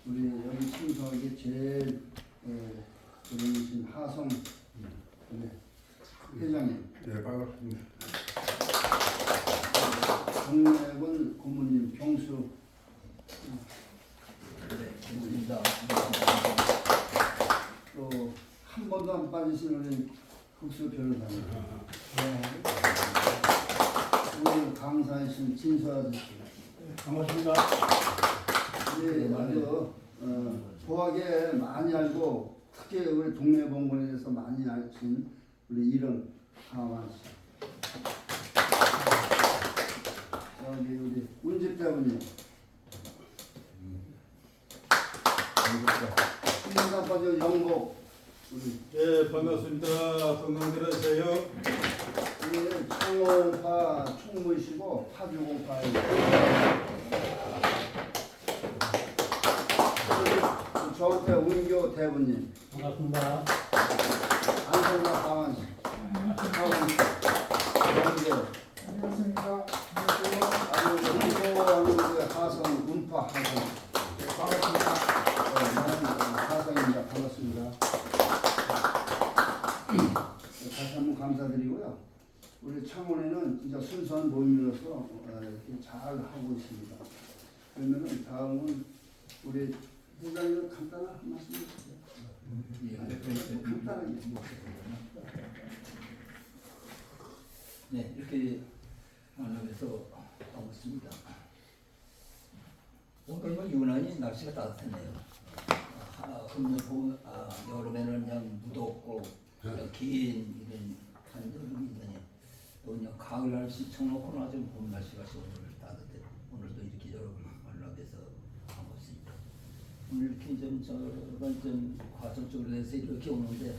우리 여기 순서하게 제일 어른이신 하성 회장님, 네, 반갑습니다. 정래군 고모님, 병수 고맙습니다. 또 한 번도 안 빠지신 우리 흑수 변호사님, 우리 강사이신 진수 아저씨, 반갑습니다. 예, 아주 고하게 많이 알고 특히 우리 동네 봉건에 대해서 많이 아신 우리 이런 하완 씨, 여기 우리 운집대원님, 신문사 빠져 영복 우리 네, 반갑습니다. 건강 들으세요. 우리 창원파 총무이시고 파주공파입니다. 저한테 운교 대부님, 반갑습니다. 안성나 하완 씨, 하완 씨, 영계 안녕하십니까. 아주 운교하는 하성 운파 하성 반갑습니다. 나는 하성입니다. 반갑습니다. 다시 한번 감사드리고요. 우리 창원에는 진짜 순수한 모임으로서 이렇게 잘 하고 있습니다. 그러면은 다음은 우리 회장님 간단한 한 말씀 해주세요. 간단하게. 네, 이렇게 만나면서 반갑습니다. 오늘 유난히 날씨가 따뜻했네요. 여름에는 그냥 무덥고 긴 이런 한여름이더니 또 그냥 가을 날씨 쳐놓고는 아주 봄 날씨가 오늘 따뜻해. 오늘도 이렇게 여러분 만나뵈서 반갑습니다. 오늘 이렇게 좀 과정적으로 해서 이렇게 오는데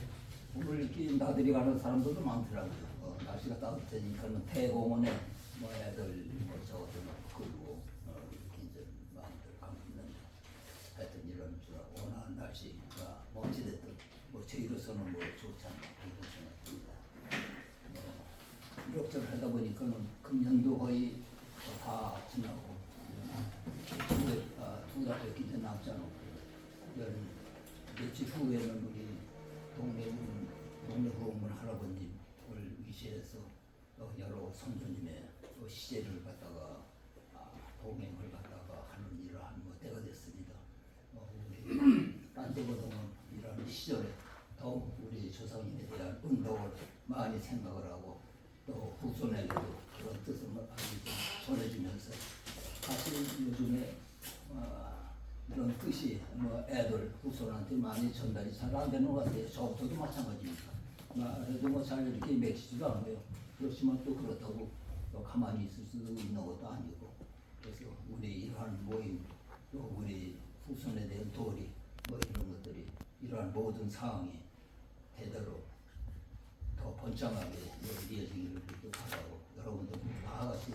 오늘 이렇게 나들이 가는 사람들도 많더라고요. 날씨가 따뜻하니까는 대공원에 뭐 애들 뭐 저것들 막 끌고 이렇게 이제 마음들 감는데 하여튼 이런 줄 원하는 날씨가 뭐 어찌됐든 뭐 저희로서는 뭐 좋지 않나 이런 생각입니다. 이럭저럭 하다 보니까는 금년도 거의 다 지나고 두 달밖에 이제 남지 않았고 며칠 후에는 우리 동네 후원문 할아버님을 위시해서 여러 선조님의 시제를 갖다가 동행을 갖다가 하는 이러한 때가 됐습니다. 우리 딴데보다는 이러한 시절에 더욱 우리 조상님에 대한 운동을 많이 생각을 하고 또 후손에게도 그런 뜻을 많이 전해주면서 사실 요즘에 이런 뜻이 애들 후손한테 많이 전달이 잘 안 되는 것 같아요. 저부터도 마찬가지입니다. 그래도 잘 이렇게 맺히지도 않아요. 그렇지만 또 그렇다고 또 가만히 있을 수도 있는 것도 아니고 그래서 우리 이러한 모임 또 우리 후손에 대한 도리 이런 것들이 이러한 모든 사항이 대대로 더 번창하게 이어지기를 바라고 여러분도 다 같이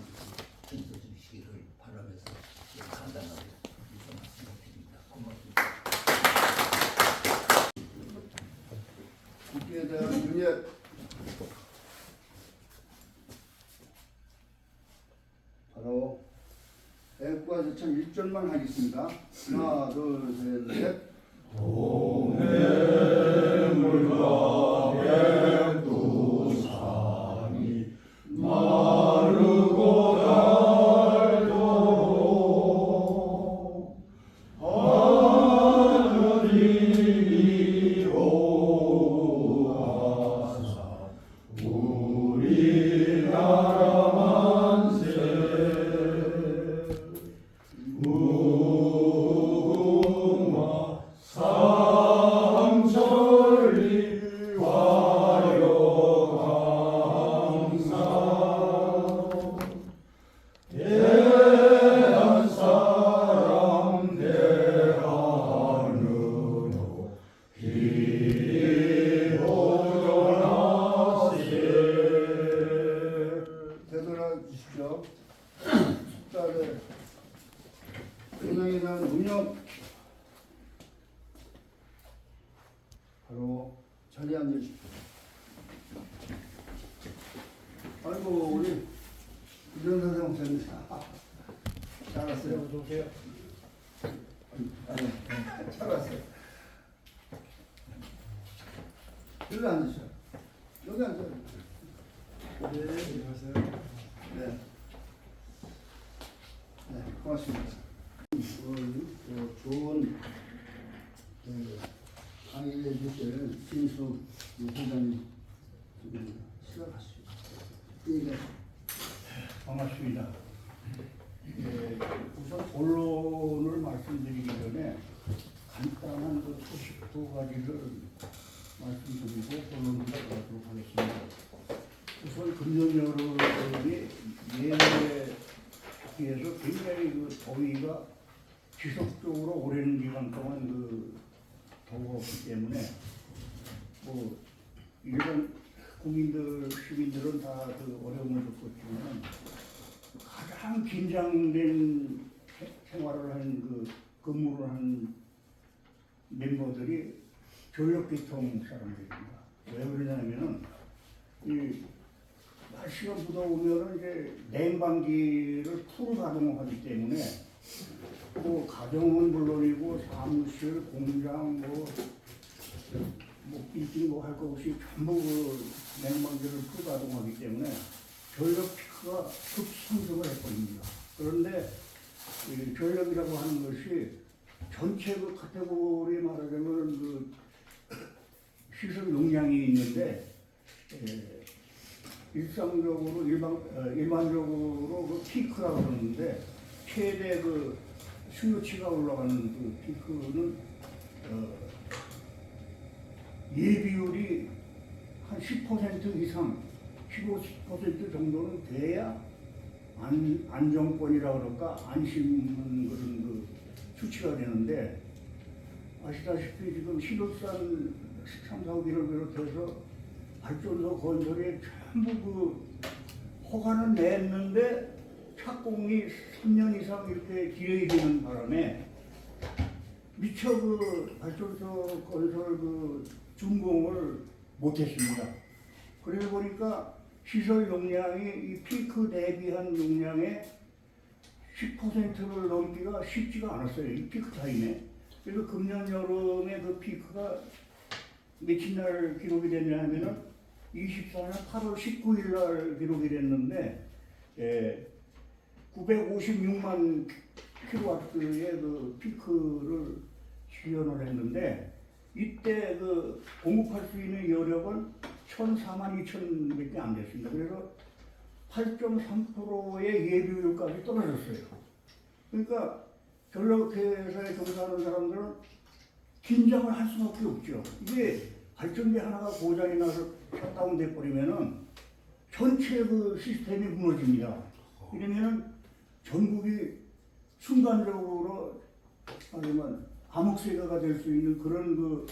힘써 주시기를 바라면서 간단하게 이런 말씀을 드립니다. 고맙습니다. 국기에 대한 윤회 바로 애국가 제천 1절만 하겠습니다. 하나, 둘, 셋, 넷. 동해물과 백두산이 마르고 닳도록 하느님이 오하사 우리나라 만세 무궁화 삼천리 와요 항상 대한 사람 대한으로 길이 보존하세 되돌아 주십시오. 숙달의 운영에 대한 운영 바로 자리에 앉으십시오. 아이고 우리 이런 선생 목사님 잘 왔어요. 좀 오세요. 아니, 잘 왔어요. 여기 앉으셔. 여기 앉아요. 네. 안녕하세요. 네. 네, 고맙습니다. 좋은 강의를 해주실 김수 회장님 시작하시죠. 네, 반갑습니다. 우선 본론을 말씀드리기 전에 간단한 그 소식 두 가지를 말씀드리고 본론으로 들어가도록 하겠습니다. 우선 금년 여름이 예년에 비해서 굉장히 그 더위가 지속적으로 오랜 기간 동안 그 더웠기 때문에 뭐 일반 국민들 시민들은 다 그 어려움을 겪었지만 가장 긴장된 생활을 한 그 근무를 한 멤버들이 전력계통 사람들입니다. 왜 그러냐면은 이 날씨가 무더우면은 이제 냉방기를 풀 가동하기 때문에 뭐 가정은 물론이고 사무실, 공장 뭐 빌딩 뭐 할 거 없이 전부 그 냉방기를 풀 가동하기 때문에 전력 피크가 급상승을 해버립니다. 그런데 이 전력이라고 하는 것이 전체 그 카테고리 말하자면 그 시설 용량이 있는데 일반적으로 그 피크라고 그러는데 최대 그 수요치가 올라가는 그 피크는 예비율이 한 10% 이상, 15% 정도는 돼야 안정권이라 그럴까 안심은 그런 그 수치가 되는데 아시다시피 지금 신월산 3, 4기를 비롯해서 발전소 건설에 전부 그 허가는 냈는데 착공이 3년 이상 이렇게 딜레이되는 바람에 미처 그 발전소 건설 그 준공을 못했습니다. 그러다 보니까 시설 용량이 이 피크 대비한 용량의 10%를 넘기가 쉽지가 않았어요. 이 피크 타임에. 그래서 금년 여름에 그 피크가 며칠 날 기록이 됐냐 하면은 24년 8월 19일 날 기록이 됐는데 956만 킬로와트의 그 피크를 지연을 했는데 이때 그 공급할 수 있는 여력은 1004만 2천밖에 안 됐습니다. 그래서 8.3%의 예비율까지 떨어졌어요. 그러니까 전력회사에 종사하는 사람들은 긴장을 할 수밖에 없죠. 이게 발전기 하나가 고장이 나서 셧다운 돼버리면은 전체 그 시스템이 무너집니다. 이러면은 전국이 순간적으로 아니면 암흑세가가 될 수 있는 그런 그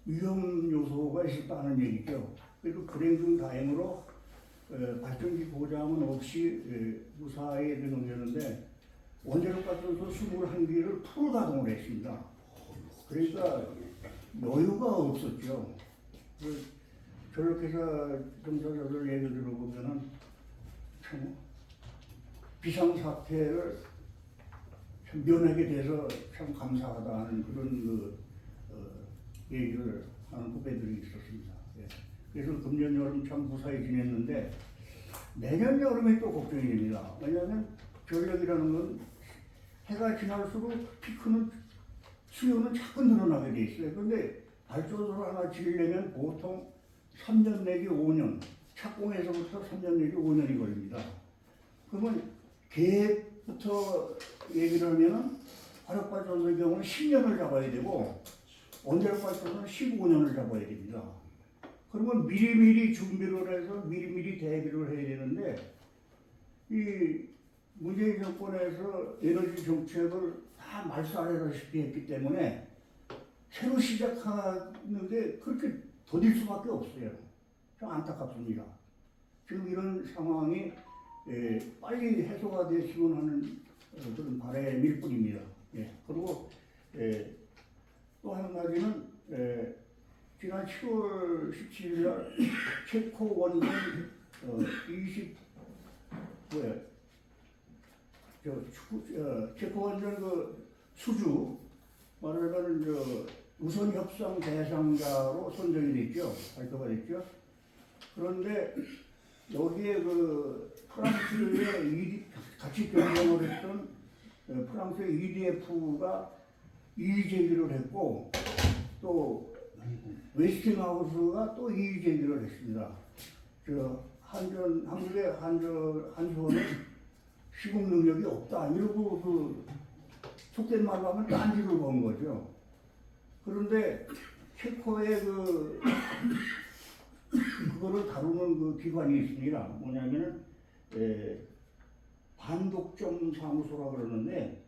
위험 요소가 있었다는 얘기죠. 그래도 불행 중 다행으로 발전기 고장은 없이 무사히 넘겼는데 원자력 발전소 21기를 풀 가동을 했습니다. 그러니까 여유가 없었죠. 전력회사 종사자들 얘기 들어보면은 참 비상사태를 참 면하게 돼서 참 감사하다는 그런 그 얘기를 하는 후배들이 있었습니다. 예. 그래서 금년 여름 참 무사히 지냈는데 내년 여름에 또 걱정이 됩니다. 왜냐하면 전력이라는 건 해가 지날수록 피크는 수요는 자꾸 늘어나게 돼 있어요. 그런데 발전소를 하나 지으려면 보통 3년 내지 5년, 착공에서부터 3년 내지 5년이 걸립니다. 그러면 계획부터 얘기를 하면은 화력발전소의 경우는 10년을 잡아야 되고 원자력발전소는 15년을 잡아야 됩니다. 그러면 미리미리 준비를 해서 미리미리 대비를 해야 되는데 이 문재인 정권에서 에너지 정책을 다 말살하다시피 했기 때문에 새로 시작하는 게 그렇게 더딜 수밖에 없어요. 좀 안타깝습니다. 지금 이런 상황이 빨리 해소가 됐으면 하는 그런 바람일 뿐입니다. 예. 그리고 또 한 가지는 지난 10월 17일 날 체코 원전 체코 원전 그 수주 말하자면 오늘 우선 협상 대상자로 선정이 됐죠. 발표가 됐죠. 그런데 여기에 프랑스의 같이 경쟁을 했던 프랑스의 EDF가 이의 제기를 했고 또 웨스팅하우스가 또 이의 제기를 했습니다. 한국의 한수원은 시공 능력이 없다 이러고 속된 말로 하면 딴지를 건 거죠. 그런데 체코의 그거를 다루는 기관이 있습니다. 뭐냐면은 반독점 사무소라 그러는데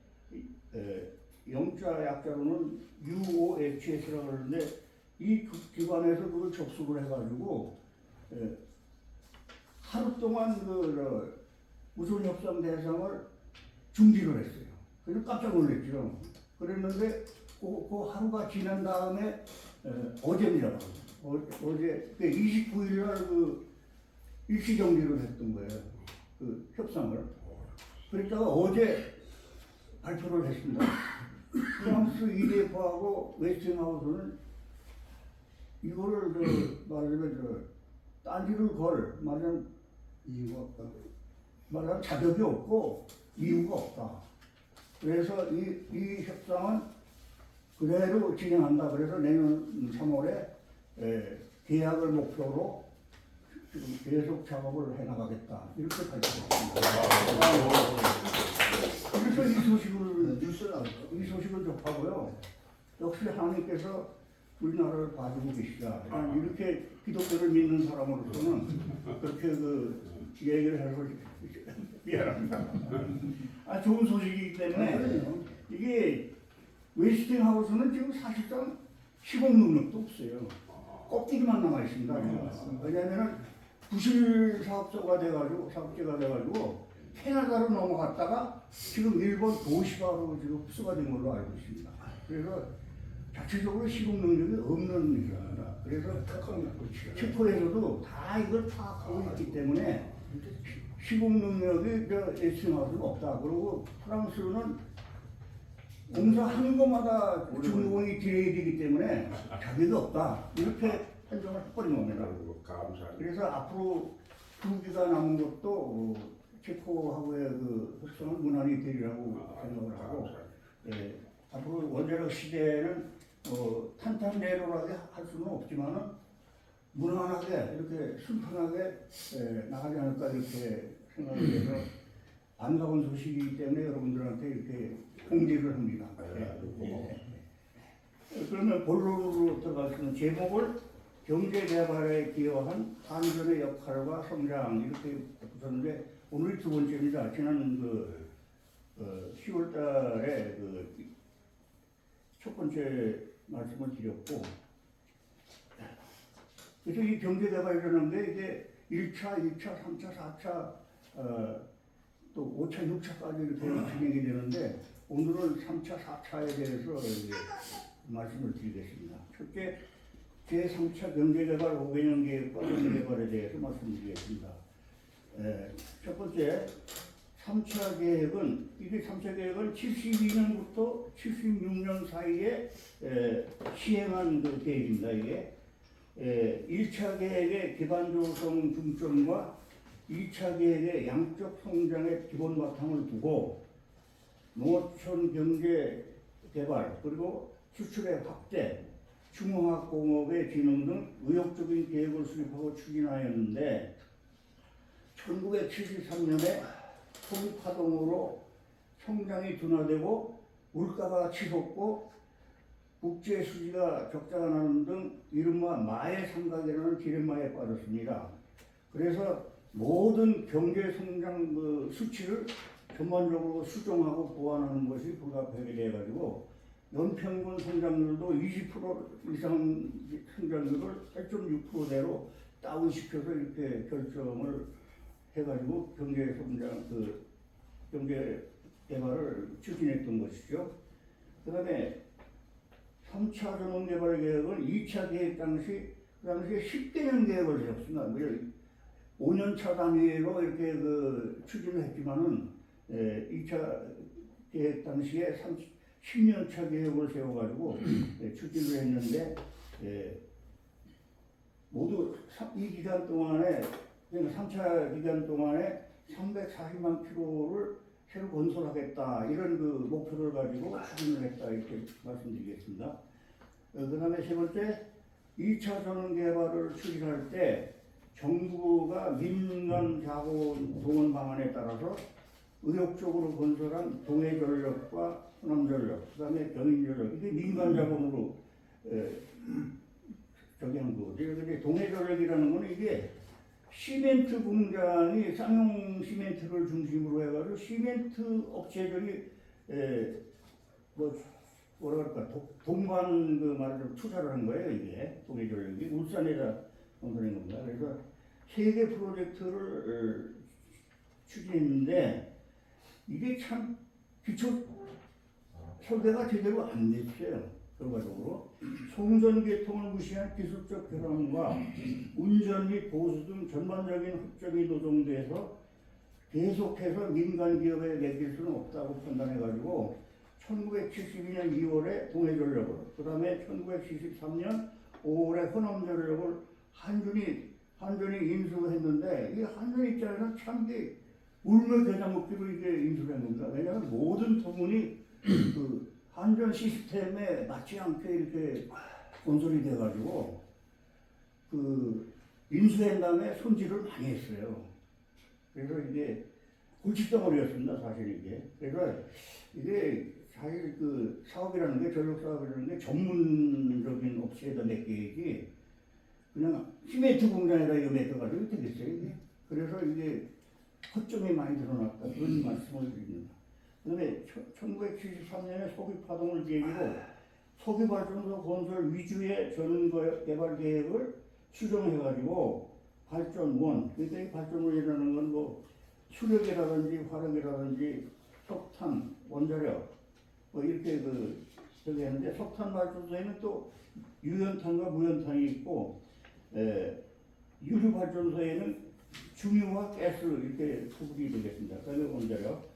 영자 약자로는 UOHS라 그러는데 이 기관에서 그걸 접수를 해가지고 하루 동안 우선 협상 대상을 중지를 했어요. 그래서 깜짝 놀랐죠. 그랬는데 그 하루가 지난 다음에 어제입니다. 어제 29일 날 일시 정지를 했던 거예요. 협상을. 그러다가 어제 발표를 했습니다. 프랑스 EDF하고 웨스팅하우스는 이거를 말하자면 딴지를 말하자면 이유가 없다. 말하자면 자격이 없고 이유가 없다. 그래서 이 협상은 그대로 진행한다. 그래서 내년 3월에 계약을 목표로 지금 계속 작업을 해나가겠다. 이렇게 발표했습니다. 그래서 이 소식을 접하고요. 역시 하나님께서 우리나라를 봐주고 계시다. 이렇게 기독교를 믿는 사람으로서는 그렇게 얘기를 해서 미안합니다. 좋은 소식이기 때문에 이게 웨스팅하우스는 지금 사실상 시공 능력도 없어요. 껍데기만 남아 있습니다. 왜냐하면 부실 사업자가 돼가지고 캐나다로 넘어갔다가 지금 일본 도시바로 지금 흡수가 된 걸로 알고 있습니다. 그래서 자체적으로 시공 능력이 없는 일입니다. 그래서 체코에서도 다 이걸 파악하고 있기 때문에 시공 능력이 웨스팅하우스는 없다. 그리고 프랑스는 공사하는 것마다 준공이 디레이되기 때문에 자격이 없다. 이렇게 판정을 해버린 겁니다. 그래서 앞으로 2기가 남은 것도 체코하고의 협상을 무난히 되리라고 생각을 하고 앞으로 원자력 시대에는 탄탄대로하게 할 수는 없지만은 무난하게 이렇게 순탄하게 나가지 않을까 이렇게 생각을 해서 반가운 소식이기 때문에 여러분들한테 이렇게 공지를 합니다. 그러면 본론으로 들어가서는 제목을 경제개발에 기여한 한전의 역할과 성장 이렇게 붙였는데 오늘이 두 번째입니다. 지난 10월 달에 첫 번째 말씀을 드렸고 그래서 이 경제개발이라는데 이게 1차, 2차, 3차, 4차 또 5차, 6차까지 이렇게 진행이 되는데 오늘은 3차, 4차에 대해서 말씀을 드리겠습니다. 첫째, 제3차 경제개발 5개년 계획과 경제개발에 대해서 말씀드리겠습니다. 첫 번째, 3차 계획은, 이게 3차 계획은 72년부터 76년 사이에 시행한 계획입니다. 이게 1차 계획의 기반 조성 중점과 2차 계획의 양적 성장의 기본 바탕을 두고 농어촌 경제 개발 그리고 수출의 확대, 중화학 공업의 진흥 등 의욕적인 계획을 수립하고 추진하였는데 1973년에 소비파동으로 성장이 둔화되고 물가가 치솟고 국제 수지가 적자가 나는 등 이른바 마의 삼각이라는 디레마에 빠졌습니다. 그래서 모든 경제 성장 수치를 전반적으로 수정하고 보완하는 것이 불가피하게 돼가지고 연평균 성장률도 20% 이상 성장률을 8.6%대로 다운시켜서 이렇게 결정을 해가지고 경제 성장 경제 개발을 추진했던 것이죠. 그다음에 3차 전원 개발 계획은 2차 계획 당시에 10개년 계획을 세웠습니다. 5년차 단위로 이렇게 추진을 했지만은 2차 계획 당시에 10년차 계획을 세워가지고 추진을 했는데 모두 이 기간 동안에 그러니까 3차 기간 동안에 340만 킬로를 새로 건설하겠다 이런 그 목표를 가지고 추진을 했다 이렇게 말씀드리겠습니다. 그다음에 세 번째 2차 전원 개발을 추진할 때 정부가 민간 자본 동원 방안에 따라서 의욕적으로 건설한 동해전력과 호남전력, 그다음에 경인전력 이게 민간 자본으로 저기 한 거죠. 근데 동해전력이라는 거는 이게 시멘트 공장이 쌍용 시멘트를 중심으로 해가지고 시멘트 업체들이 뭐라 그럴까 동반 그 말을 투자를 한 거예요. 이게 동해전력이 울산에다 건설한 겁니다. 그래서 세 개 프로젝트를 추진했는데 이게 참 기초 설계가 제대로 안 됐어요. 결과적으로 송전계통을 무시한 기술적 결함과 운전 및 보수 등 전반적인 흑점이 노정돼서 계속해서 민간 기업에 맡길 수는 없다고 판단해가지고 1972년 2월에 동해전력을, 그 다음에 1973년 5월에 호남전력을 한전이 인수했는데 이 한전 입장에서는 참 이게 울며 겨자 먹기로 이게 인수를 한 겁니다. 왜냐하면 모든 부분이 그 한전 시스템에 맞지 않게 이렇게 건설이 돼가지고 그 인수한 다음에 손질을 많이 했어요. 그래서 이게 골칫덩어리였습니다, 사실 이게. 그래서 이게 사실 그 사업이라는 게 전력 사업이라는 게 전문적인 업체에다 맡겨야지 그냥 시멘트 공장에다 이거 맡겨가지고 되겠어요 이게. 그래서 이게 허점이 많이 드러났다 그런 말씀을 드립니다. 그다음에 1973년에 석유파동을 계기로 석유발전소 건설 위주의 전원개발 계획을 수정해가지고 발전원, 그러니까 이 발전원이라는 건 뭐 수력이라든지 화력이라든지 석탄, 원자력 뭐 이렇게 저기 하는데 석탄 발전소에는 또 유연탄과 무연탄이 있고 유류 발전소에는 중유와 가스 이렇게 구분이 되겠습니다. 그다음에 원자력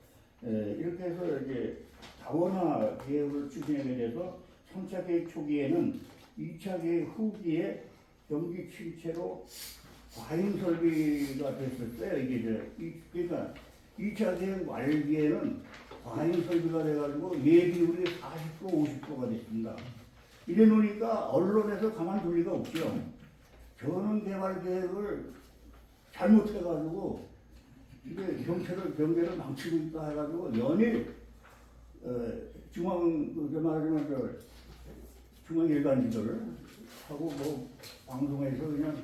이렇게 해서 이제 다원화 계획을 추진하게 돼서 3차 계획 초기에는 2차 계획 후기에 경기 침체로 과잉 설비가 됐었어요. 그러니까 2차 계획 말기에는 과잉 설비가 돼가지고 예비율이 40% 50%가 됐습니다. 이래 놓으니까 언론에서 가만둘 리가 없죠. 전원 개발 계획을 잘못해가지고 이게 경제를 망치고 있다 해가지고 연일 중앙일간지들 하고 뭐 방송에서 그냥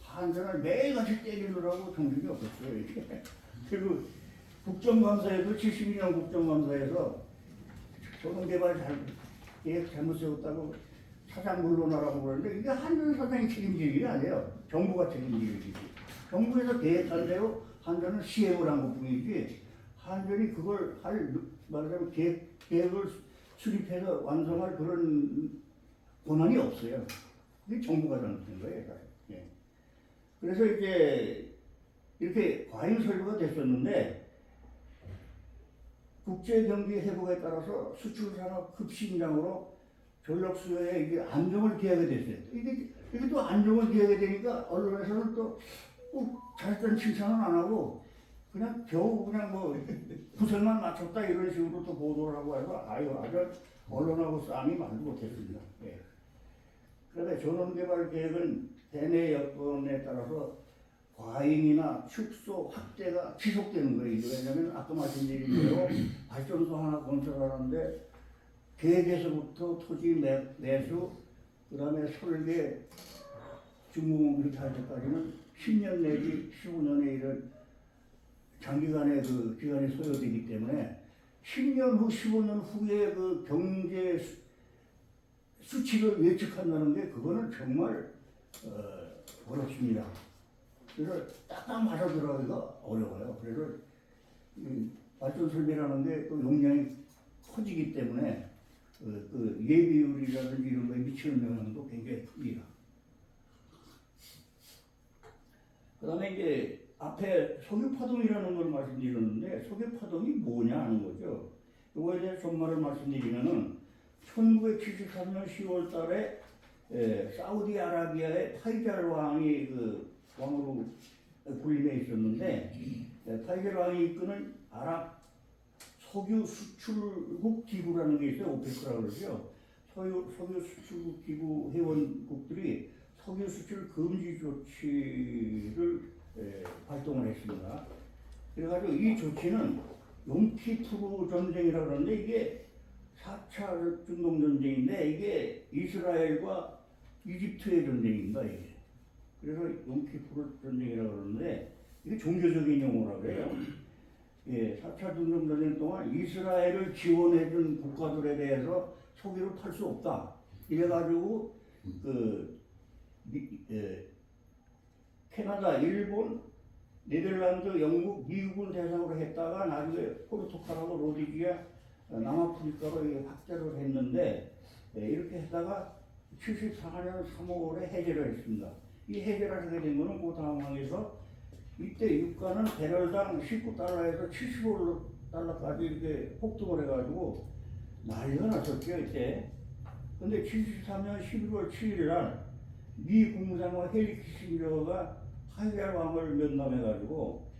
한전을 매일같이 때리느라고 정신이 없었어요. 이게. 그리고 국정감사에도 72년 국정감사에서 전원개발 계획 잘못 세웠다고 사장 물러나라고 그러는데 이게 한전 사장이 책임질 일이 아니에요. 정부가 책임질 일이지. 정부에서 계획한 대로 한전은 시행을 한 것뿐이지 한전이 그걸 말하자면 계획을 수립해서 완성할 그런 권한이 없어요. 그게 정부가 잘못된 거예요. 예. 그래서 이제 이렇게 과잉 설비가 됐었는데 국제 경기 회복에 따라서 수출 산업 급신장으로 전력 수요에 이게 안정을 기하게 됐어요. 이게 또 안정을 기하게 되니까 언론에서는 또 잘했다는 칭찬은 안 하고 그냥 겨우 그냥 뭐 구설만 맞췄다 이런 식으로 또 보도를 하고 해서 아주 언론하고 싸움이 말도 못했습니다. 예. 그런데 전원개발 계획은 대내 여건에 따라서 과잉이나 축소, 확대가 지속되는 거예요. 왜냐하면 아까 말씀드린 대로 발전소 하나 건설하는데 계획에서부터 토지 매수, 그 다음에 설계, 준공 이렇게 할 때까지는 10년 내지 15년의 이런 장기간의 그 기간이 소요되기 때문에 10년 후, 15년 후에 그 경제 수치를 예측한다는 게 그거는 정말 어렵습니다. 그래서 딱딱 맞아 들어가기가 어려워요. 그래서 이 발전 설비라는 게 또 용량이 커지기 때문에 그 예비율이라든지 이런 거에 미치는 영향도 굉장히 큽니다. 그 다음에 이제 앞에 석유파동이라는 걸 말씀드렸는데 석유파동이 뭐냐 하는 거죠. 이거에 대해 정말을 말씀드리면은 1973년 10월 달에 사우디아라비아의 파이잘 왕이 그 왕으로 군림해 있었는데 파이잘 왕이 이끄는 아랍 석유 수출국 기구라는 게 있어요. 오페크라고 그러죠. 석유 수출국 기구 회원국들이 석유 수출 금지 조치를 발동을 했습니다. 그래가지고 이 조치는 욤키푸르 전쟁이라고 그러는데 이게 4차 중동전쟁인데 이게 이스라엘과 이집트의 전쟁입니다. 이게. 그래서 욤키푸르 전쟁이라고 그러는데 이게 종교적인 용어라고 그래요. 예, 4차 중동전쟁 동안 이스라엘을 지원해준 국가들에 대해서 석유를 팔 수 없다. 이래가지고 캐나다, 일본, 네덜란드, 영국, 미국을 대상으로 했다가 나중에 포르투갈하고 로디지아, 남아프리카로 확대를 했는데 이렇게 했다가 74년 3월에 해제를 했습니다. 이 해제를 하게 된 거는 그 상황에서 이때 유가는 배럴당 19달러에서 75달러까지 이렇게 폭등을 해가지고 난리가 났었죠 이때. 근데 73년 11월 7일 날 미 국무장관 헨리 키신저가 파이잘 왕을 면담해가지고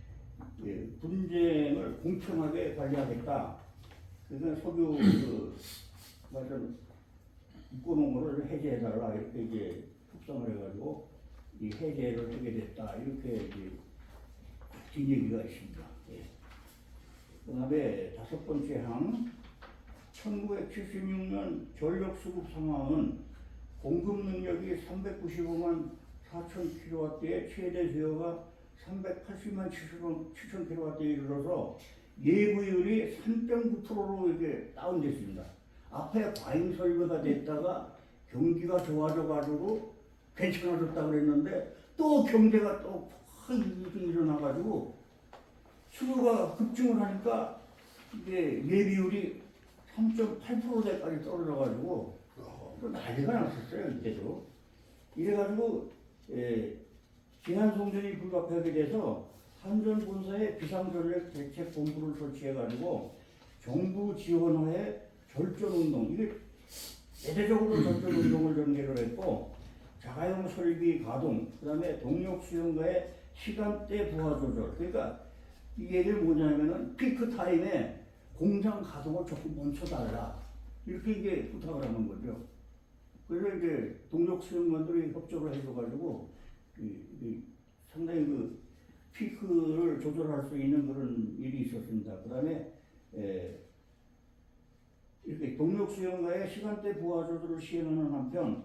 분쟁을 공평하게 관리하겠다. 그래서 석유 완전 묶어놓은 거를 해제해달라 이렇게 이제 협상을 해가지고 이 해제를 하게 됐다 이렇게 이제 뒷얘기가 있습니다. 예. 그다음에 5번째 항 1976년 전력 수급 상황은 공급 능력이 395만 4천 킬로와트에 최대 수요가 380만 7천 킬로와트에 이르러서 예부율이 3.9%로 이렇게 다운됐습니다. 앞에 과잉 설비가 됐다가 경기가 좋아져가지고 괜찮아졌다 그랬는데 또 경제가 또 확 일어나가지고 수요가 급증을 하니까 이게 예비율이 3.8%대까지 떨어져가지고 또 난리가 났었어요 이때도. 이래가지고 지한송전이 불가피하게 돼서 한전본사에 비상전력 대책본부를 설치해가지고 정부 지원하에 절전운동 이게 대대적으로 절전운동을 전개를 했고 자가용 설비 가동 그다음에 동력 수용과의 시간대 부하 조절 그러니까 이 얘기는 뭐냐면은 피크 타임에 공장 가동을 조금 멈춰달라 이렇게 이제 부탁을 하는 거죠. 그래서 이제 동력 수용관들이 협조를 해줘가지고 상당히 그 피크를 조절할 수 있는 그런 일이 있었습니다. 그다음에 이렇게 동력 수용과의 시간대 부하 조절을 시행하는 한편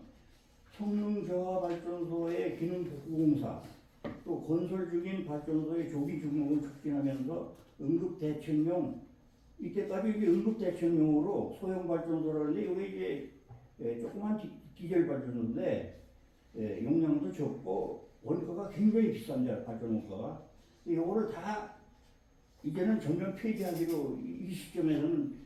성능 저하 발전소의 기능 복구 공사 또 건설 중인 발전소의 조기 중공을 촉진하면서 응급 대책용 이때까지 이게 응급 대책용으로 소형 발전소라는데 이게 이제 조그만 디젤 발전소인데 용량도 적고 원가가 굉장히 비싼데 발전원가가 이거를 다 이제는 전면 폐기하기로 이 시점에서는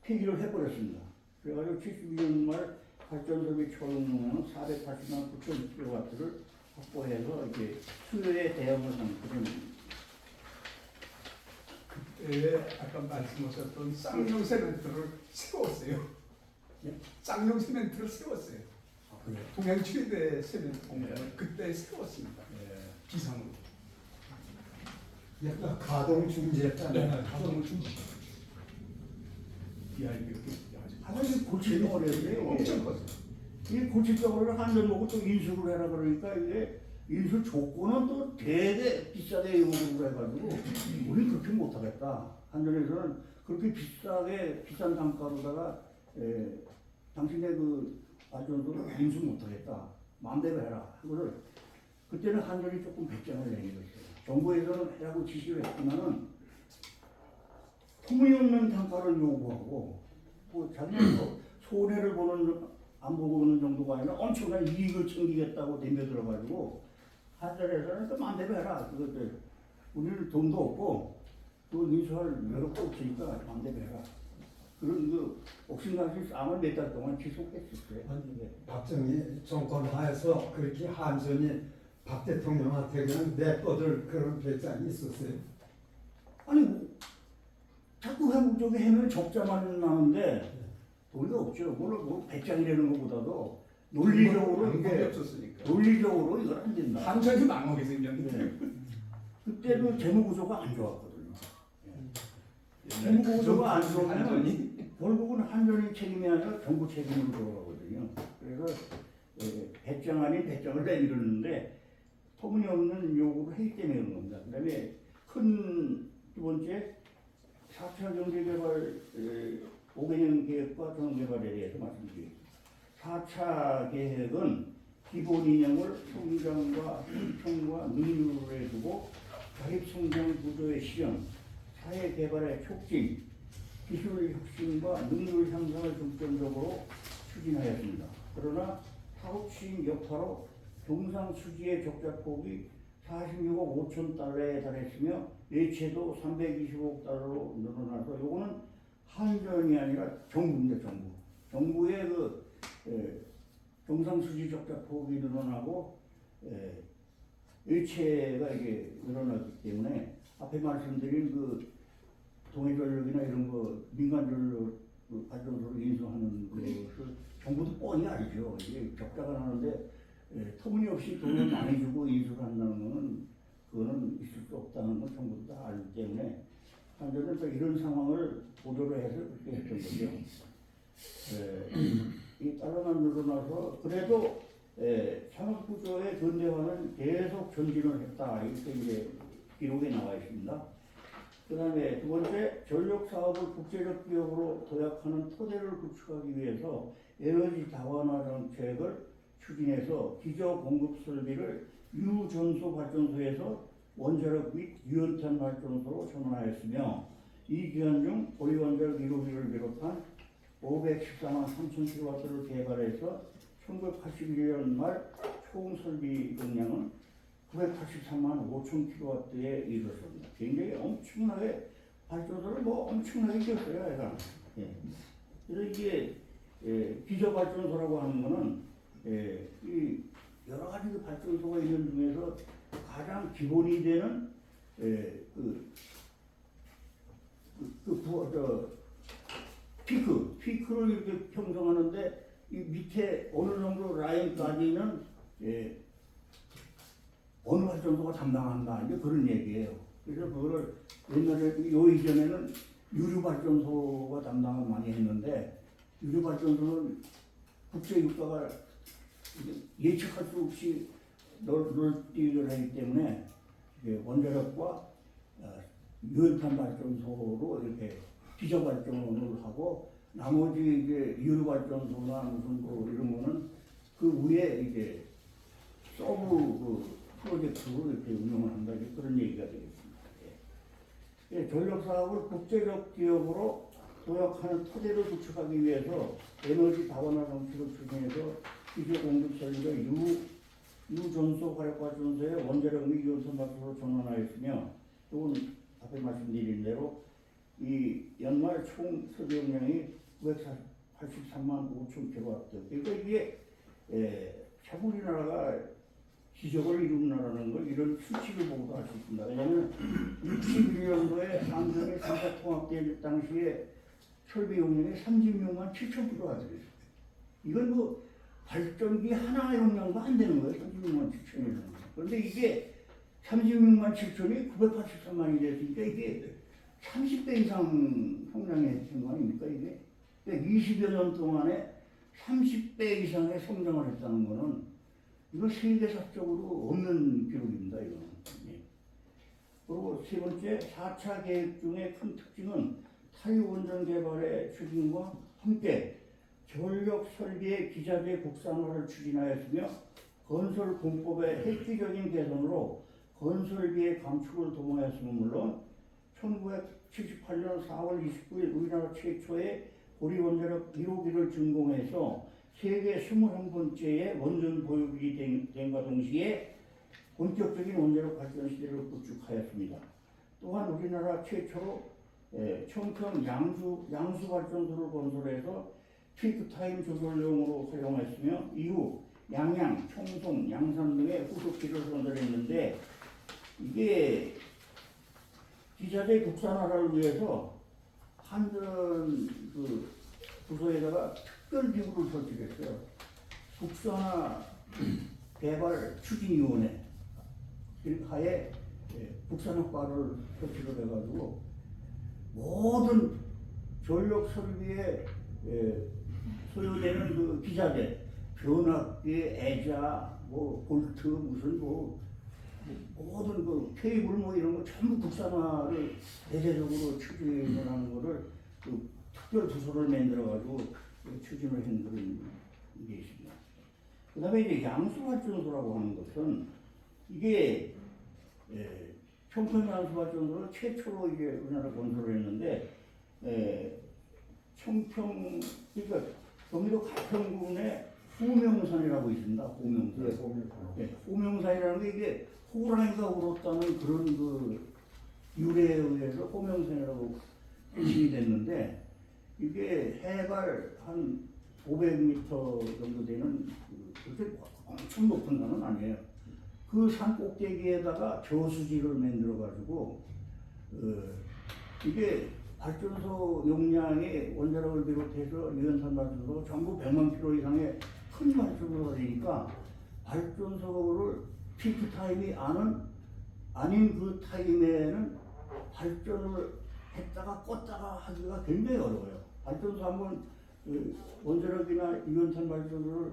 폐기를 해버렸습니다. 그래가지고 72년 말 발전소비 총량은 480만 9천 킬로와트를 확보해서 이제 수요에 대응을 하는 그런. 그때 아까 말씀하셨던 쌍용 세멘트를 세웠어요. 쌍용 세멘트를 세웠어요. 동양 최대 세멘트 공장을 그때 세웠습니다. 기상으로. 약간 가동 중지했다는. 가동을 좀. 야 이게 하나님 골칫덩어리 했어요. 엄청 컸어요. 이 골칫덩어리를 한전 보고 또 인수를 해라 그러니까 이게 인수 조건은 또 대대 비싸게 요구를 해가지고 우리 그렇게 못하겠다. 한전에서는 그렇게 비싸게 비싼 단가로다가 당신의 그 발전소를 인수 못하겠다. 마음대로 해라. 그거를 그때는 한전이 조금 배짱을 내기로 했어요. 정부에서는 해라고 지시를 했지만은 터무니없는 단가를 요구하고 뭐 자기는 뭐 손해를 보는 안 보는 정도가 아니라 엄청난 이익을 챙기겠다고 덤벼들어가지고 한전에서는 그 마음대로 해라. 그것들 우리는 돈도 없고 또 인수할 여력도 없으니까 마음대로 해라. 그런 그 옥신각신 싸움을 몇 달 동안 지속했었어요. 박정희 정권 하에서 그렇게 한전이 박 대통령한테 그냥 내뻗을 그런 배짱이 있었어요. 아니 자꾸 저기 해면 적자만 나는데 돈이 없죠. 물론 뭐 배짱이라는 것보다도 논리적으로 방법이 이게 없었으니까. 논리적으로 이걸 안 된다. 한전이 망하게 생겼는데. 네. 그때도 재무 구조가 안 좋았거든요. 옛날에 재무 구조가 안 좋으면 한전이 결국은 한전의 책임이 아니라 정부 책임으로 돌아가거든요. 그래서 배짱 아닌 배짱을 내밀었는데 터무니없는 요구를 했기 때문에 그런 겁니다. 그 다음에 큰 두 번째 4차 경제개발 5개년 계획과 전개발에 대해서 말씀드리겠습니다. 4차 계획은 기본 이념을 성장과 형평과 능률에 두고 자립성장 구조의 실현, 사회개발의 촉진, 기술 혁신과 능률 향상을 중점적으로 추진하였습니다. 그러나 사업 추진 여파로 경상 수지의 적자 폭이 46억 5천 달러에 달했으며 예채도 325억 달러로 늘어나서 요거는 한전이 아니라 정부입니다. 정부의 경상 수지 적자 폭이 늘어나고 예채가 이게 늘어났기 때문에 앞에 말씀드린 동해전력이나 이런 민간전력 발전소를 인수하는 것을 정부도 뻔히 알죠. 이게 적자가 나는데 터무니없이 돈을 많이 주고 인수를 한다는 것은 그거는 있을 수 없다는 건 정부도 다 알기 때문에 한전은 또 이런 상황을 보도를 해서 그렇게 했던 거죠. 이 달러가 늘어나서 그래도 산업구조의 근대화는 계속 전진을 했다. 이렇게 이제 기록에 나와 있습니다. 그 다음에 두 번째, 전력 사업을 국제적 기업으로 도약하는 토대를 구축하기 위해서 에너지 다원화 정책을 추진해서 기저 공급 설비를 유전소 발전소에서 원자력 및 유연탄 발전소로 전환하였으며 이 기간 중 보리원자력 1호기를 비롯한 514만 3천 킬로와트를 개발해서 1981년 말 총 설비 용량은 983만 5천 킬로와트에 이르렀습니다. 굉장히 엄청나게 발전소를 엄청나게 지었어요, 얘가. 그래서 이게 기저 발전소라고 하는 거는 이 여러 가지 발전소가 있는 중에서 가장 기본이 되는 피크를 이렇게 형성하는데 이 밑에 어느 정도 라인까지는 어느 발전소가 담당한다 이제 그런 얘기예요. 그래서 그거를 옛날에 요 이전에는 유류 발전소가 담당을 많이 했는데 유류 발전소는 국제 유가가 예측할 수 없이 널뛰기를 하기 때문에 원자력과 유연탄 발전소로 이렇게 기저 발전을 하고 나머지 이제 유류 발전소나 무슨 이런 거는 그 위에 이제 서브 프로젝트로 이렇게 운영을 한다 그런 얘기가 되겠습니다. 전력 사업을 국제적 기업으로 도약하는 토대를 구축하기 위해서 에너지 다원화 정책을 추진해서 기저 공급 설비가 유전소 화력 발전소에 원자력 및 유연탄 발전소로 전환하였으며 이건 앞에 말씀드린 대로 이 연말 총 설비 용량이 983만 5천 킬로와트. 그러니까 이게 참 우리나라가 기적을 이룬 나라는 걸 이런 수치를 보고도 알 수 있습니다. 왜냐하면 61년도에 한전이 삼사통합될 당시에 설비 용량이 36만 7천 킬로와트였어요. 이건 발전기 하나 용량도 안 되는 거예요. 36만 7천이라는 거. 그런데 이게 36만 7천이 983만이 됐으니까 이게 30배 이상 성장의 된 거 아닙니까 이게? 그러니까 20여 년 동안에 30배 이상의 성장을 했다는 거는 이거 세계사적으로 없는 기록입니다. 이거는. 그리고 세 번째 4차 계획 중에 큰 특징은 타유원전 개발의 추진과 함께 전력 설비의 기자재 국산화를 추진하였으며 건설 공법의 획기적인 개선으로 건설비의 감축을 도모하였으면 물론 1978년 4월 29일 우리나라 최초의 보리원자력 1호기를 준공해서 세계 21번째의 원전 보유국이 된과 동시에 본격적인 원자력 발전 시대를 구축하였습니다. 또한 우리나라 최초로 청평 양수 발전소를 건설해서 피크타임 조절용으로 사용했으며 이후 양양, 청송, 양산 등의 후속기를 건설했는데 이게 기자재 국산화를 위해서 한전 그 부서에다가 특별 기구를 설치했어요. 국산화 개발 추진위원회 하에 국산화과를 설치를 해가지고 모든 전력 설비에 소요되는 그 기자재, 변압기, 애자, 뭐 볼트, 무슨 뭐 모든 그 케이블 뭐 이런 거 전부 국산화를 대대적으로 추진을 하는 거를 그 특별 부서를 만들어 가지고 추진을 한 그런 게 있습니다. 그다음에 이제 양수발전소라고 하는 것은 이게 청평 양수발전소를 최초로 이제 우리나라 건설을 했는데 청평 그러니까 경기도 가평군에 호명산이라고 있습니다. 호명산. 예, 보면 호명산이라는 게 이게 호랑이가 울었다는 그런 그 유래에 의해서 호명산이라고 지정이 됐는데 이게 해발 한 500m 정도 되는 그렇게 엄청 높은 산은 아니에요. 그 산 꼭대기에다가 저수지를 만들어 가지고 이게 발전소 용량이 원자력을 비롯해서 유연산 발전소가 전부 100만 킬로 이상의 큰 발전소가 되니까 발전소를 피크 타임이 아닌 그 타임에는 발전을 했다가 껐다가 하기가 굉장히 어려워요. 발전소 한번 원자력이나 유연산 발전소를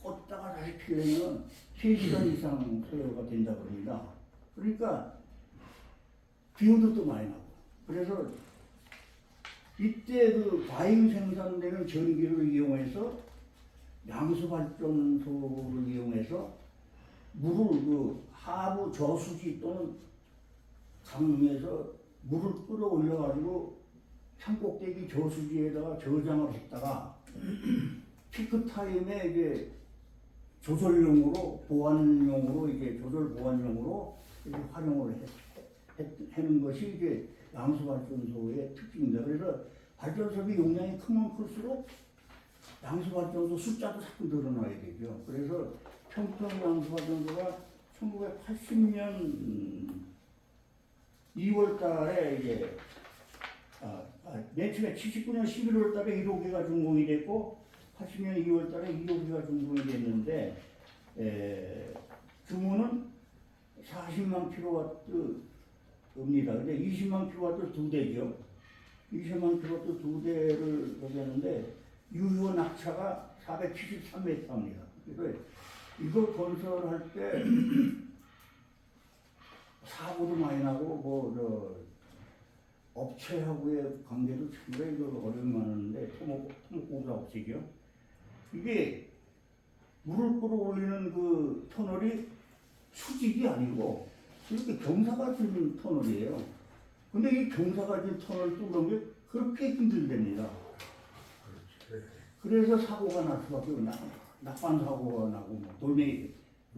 껐다가 다시 켜려면 3시간 이상 소요가 된다고 합니다. 그러니까 비용도 또 많이 나고. 그래서 이때 그 과잉 생산되는 전기를 이용해서 양수발전소를 이용해서 물을 그 하부 저수지 또는 강에서 물을 끌어올려 가지고 산꼭대기 저수지에다가 저장을 했다가 피크 타임에 이제 조절용으로 보완용으로 이제 조절 보완용으로 이렇게 활용을 하는 것이 이제 양수발전소의 특징입니다. 그래서 발전소비 용량이 크면 클수록 양수발전소 숫자도 자꾸 늘어나야 되죠. 그래서 청평 양수발전소가 1980년 2월 달에 이제 맨 처음에 79년 11월 달에 1호기가 준공이 됐고 80년 2월 달에 2호기가 준공이 됐는데 규모는 40만 킬로와트입니다. 근데 20만 킬로와트 두 대죠. 20만 킬로와트 두 대를 거기하는데 유효 낙차가 473m입니다. 그래서 이거 건설할 때 사고도 많이 나고 뭐 업체하고의 관계도 상당히 어려움이 많았는데 토목공사 업체죠. 이게 물을 끌어올리는 그 터널이 수직이 아니고 이렇게 경사가 진 터널이에요. 근데 이 경사가 진 터널 뚫는 게 그렇게 힘들답니다. 그래서 사고가 날 수밖에 없나. 낙반 사고가 나고 뭐 돌멩이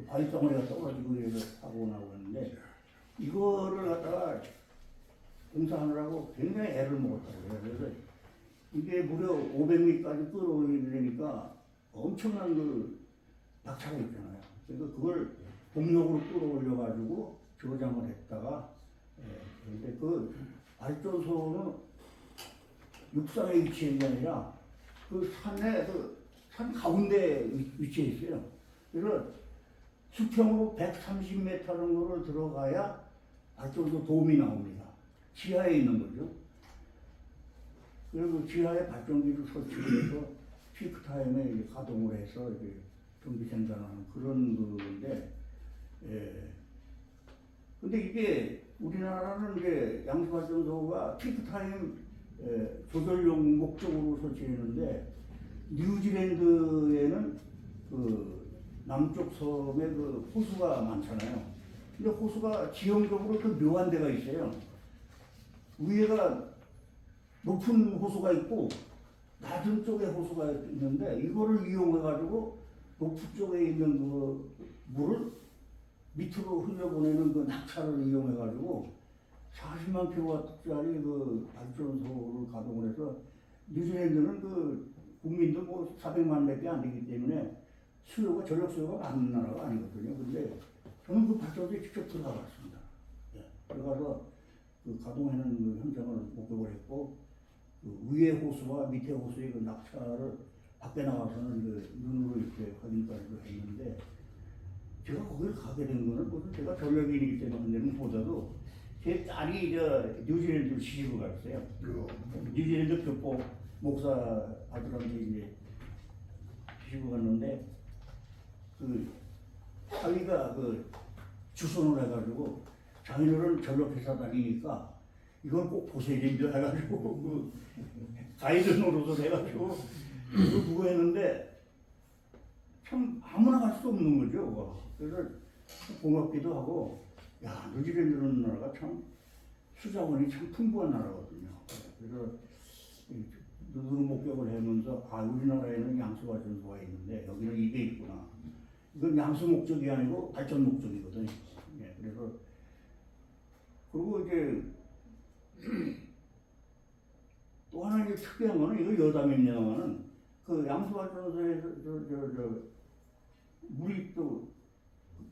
바위덩어리가 떨어지고 이래서 사고가 나고 하는데 이거를 갖다가 공사하느라고 굉장히 애를 먹었다고요. 그래서 이게 무려 500미까지 끌어올리려니까 엄청난 그 낙차가 있잖아요. 그래서 그걸 동력으로 끌어올려가지고 저장을 했다가 근데 그 발전소는 육상에 위치한 게 아니라 그 산에 산 가운데 위치해 있어요. 그래서 수평으로 130m 정도를 들어가야 발전소 도움이 나옵니다. 지하에 있는 거죠. 그리고 지하에 발전기를 설치해서 피크 타임에 이제 가동을 해서 이제 전기 생산하는 그런 건데, 근데 이게 우리나라는 이제 양수발전소가 피크 타임 조절용 목적으로 설치했는데 뉴질랜드에는 그 남쪽 섬에 그 호수가 많잖아요. 근데 호수가 지형적으로 그 묘한 데가 있어요. 위에가 높은 호수가 있고 낮은 쪽에 호수가 있는데 이거를 이용해 가지고 높은 쪽에 있는 그 물을 밑으로 흘려보내는 그 낙차를 이용해 가지고 40만 킬로와트짜리 그 발전소를 가동을 해서 뉴질랜드는 그 국민도 뭐 400만 밖에 안 되기 때문에 수요가 전력 수요가 많은 나라가 아니거든요. 근데 저는 그 발전소에 직접 들어가봤습니다. 들어가서 그 가동하는 그 현장을 목격을 했고 그 위에 호수와 밑에 호수의 그 낙차를 밖에 나가서는 그 눈으로 이렇게 확인까지도 했는데 제가 거기를 가게 된 거는 무슨 제가 전력인이기 때문보다도 제 딸이 뉴질랜드로 시집을 갔어요. 뉴질랜드 교포 목사 아들한테 이제 시집을 갔는데 그 자기가 그 주선을 해가지고 자기들은 전력 회사 다니니까 이건 꼭 보셔야 된다 해가지고 그 가이드 노릇을 해가지고 그거 했는데 참 아무나 갈 수 없는 거죠. 그거. 그래서 고맙기도 하고 야 뉴질랜드라는 나라가 참 수자원이 참 풍부한 나라거든요. 그래서 눈으로 목격을 하면서 아 우리나라에는 양수 발전소가 있는데 여기는 이게 있구나. 이건 양수 목적이 아니고 발전 목적이거든요. 예, 그래서 그리고 이제 또 하나 이제 특이한 거는 이거 여담입니다만은 그 양수 발전소에서 물이 또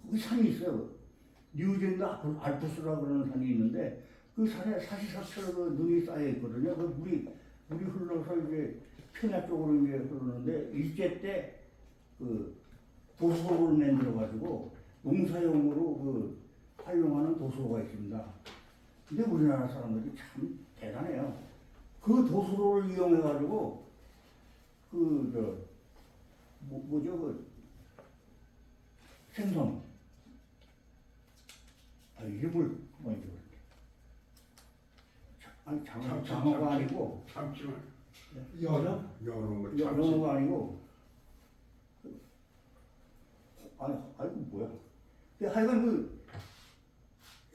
거기 산이 있어요. 뉴질랜드 알프스라 그러는 산이 있는데 그 산에 사시사철 그 눈이 쌓여 있거든요. 그 물이 흘러서 이제 평야 쪽으로 이제 흐르는데 일제 때 그 도수로를 만들어 가지고 농사용으로 그 활용하는 도수로가 있습니다. 근데 우리나라 사람들이 참 대단해요. 그 도수로를 이용해 가지고 뭐죠 그 생선 이름을 뭐죠? 아니 장어가 아니고 참치만 연어? 연어가 아니고 아이고 뭐야? 하여간 그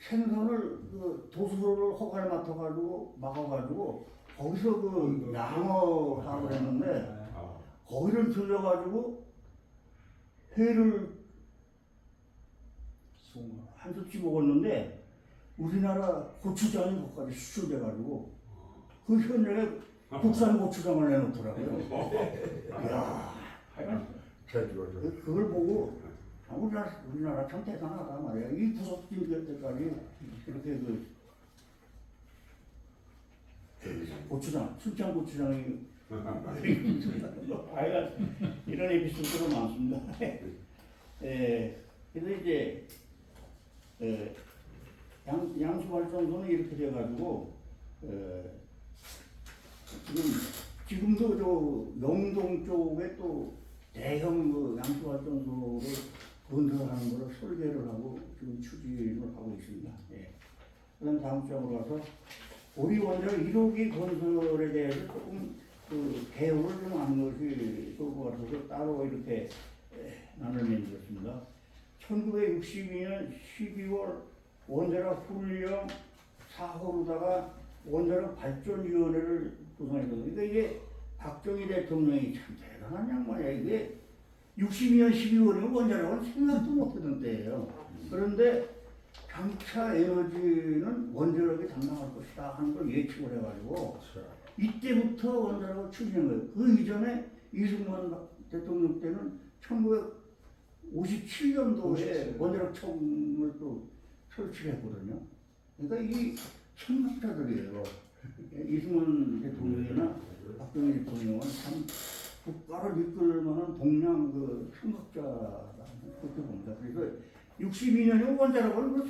생선을 그 도수로를 허가를 맡아가지고 막아가지고 거기서 그 양어 사업을 했는데 거기를 들려가지고 회를 한 솥씩 먹었는데 우리나라 고추장이 거기까지 수출돼가지고 그 현장에 국산 고추장을 내놓더라고요. 이야, 하여간 그걸 보고 우리나라 참 대단하다 말이야. 이 구석진 때까지 이렇게 그 고추장, 순창 고추장이 하여간 이런 에피소드가 많습니다. 그래서 이제 양수발전소는 이렇게 돼가지고 지금도 저 영동 쪽에 또 대형 그 양수발전소를 건설하는 거를 설계를 하고 지금 추진을 하고 있습니다. 예. 그다음 다음 장으로 가서 우리 원자 1호기 건설에 대해서 조금 그 개요를 좀 하는 것이 좋을 것 같아서 따로 이렇게 나눠내드렸습니다. 1962년 12월 원자력 훈련 사고로다가 원자력 발전위원회를 구성했거든요. 그러니까 이게 박정희 대통령이 참 대단한 양반이야. 이게 62년 12월이면 원자력은 생각도 못했던 때예요. 그런데 장차 에너지는 원자력이 담당할 것이다 하는 걸 예측을 해가지고 이때부터 원자력을 추진한 거예요. 그 이전에 이승만 대통령 때는 1957년도에 원자력청을 또 설치를 했거든요. 그러니까 이 천학자들이에요. 이승만 대통령이나 박정희 대통령은 참 국가를 이끌 만한 동량 그 청각자다 그렇게 봅니다. 그래서 62년에 원자력을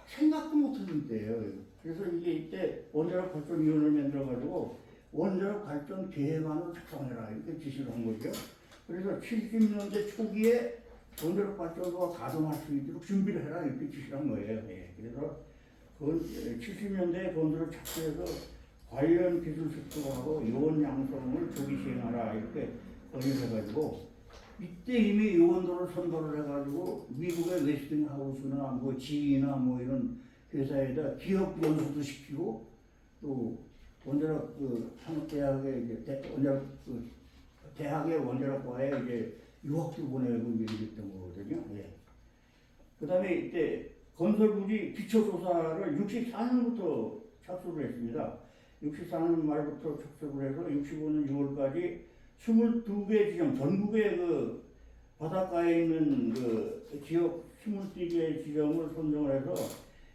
생각도 못하는 때예요. 그래서 이게 이때 원자력 발전위원회를 만들어가지고 원자력 발전 계획안을 작성해라 이렇게 지시를 한 거죠. 그래서 70년대 초기에 원자력 발전소가 가동할 수 있도록 준비를 해라 이렇게 지시를 한 거예요. 예. 그래서 그 70년대에 건설을 착수해서 관련 기술 습득하고 요원 양성을 조기 시행하라 이렇게 권유해가지고 이때 이미 요원들을 선도를 해가지고 미국의 웨스팅하우스나 뭐 GE나 뭐 이런 회사에다 기업 연수도 시키고 또 원자력 그 산업대학에 이제 원자력 그 대학의 원자력과에 이제 유학도 보내고 이제 이랬던 거거든요. 예. 그다음에 이때 건설부지 기초조사를 64년부터 착수를 했습니다. 64년 말부터 착수를 해서 65년 6월까지 22개 지점, 전국의 그 바닷가에 있는 그 지역 22개 지점을 선정을 해서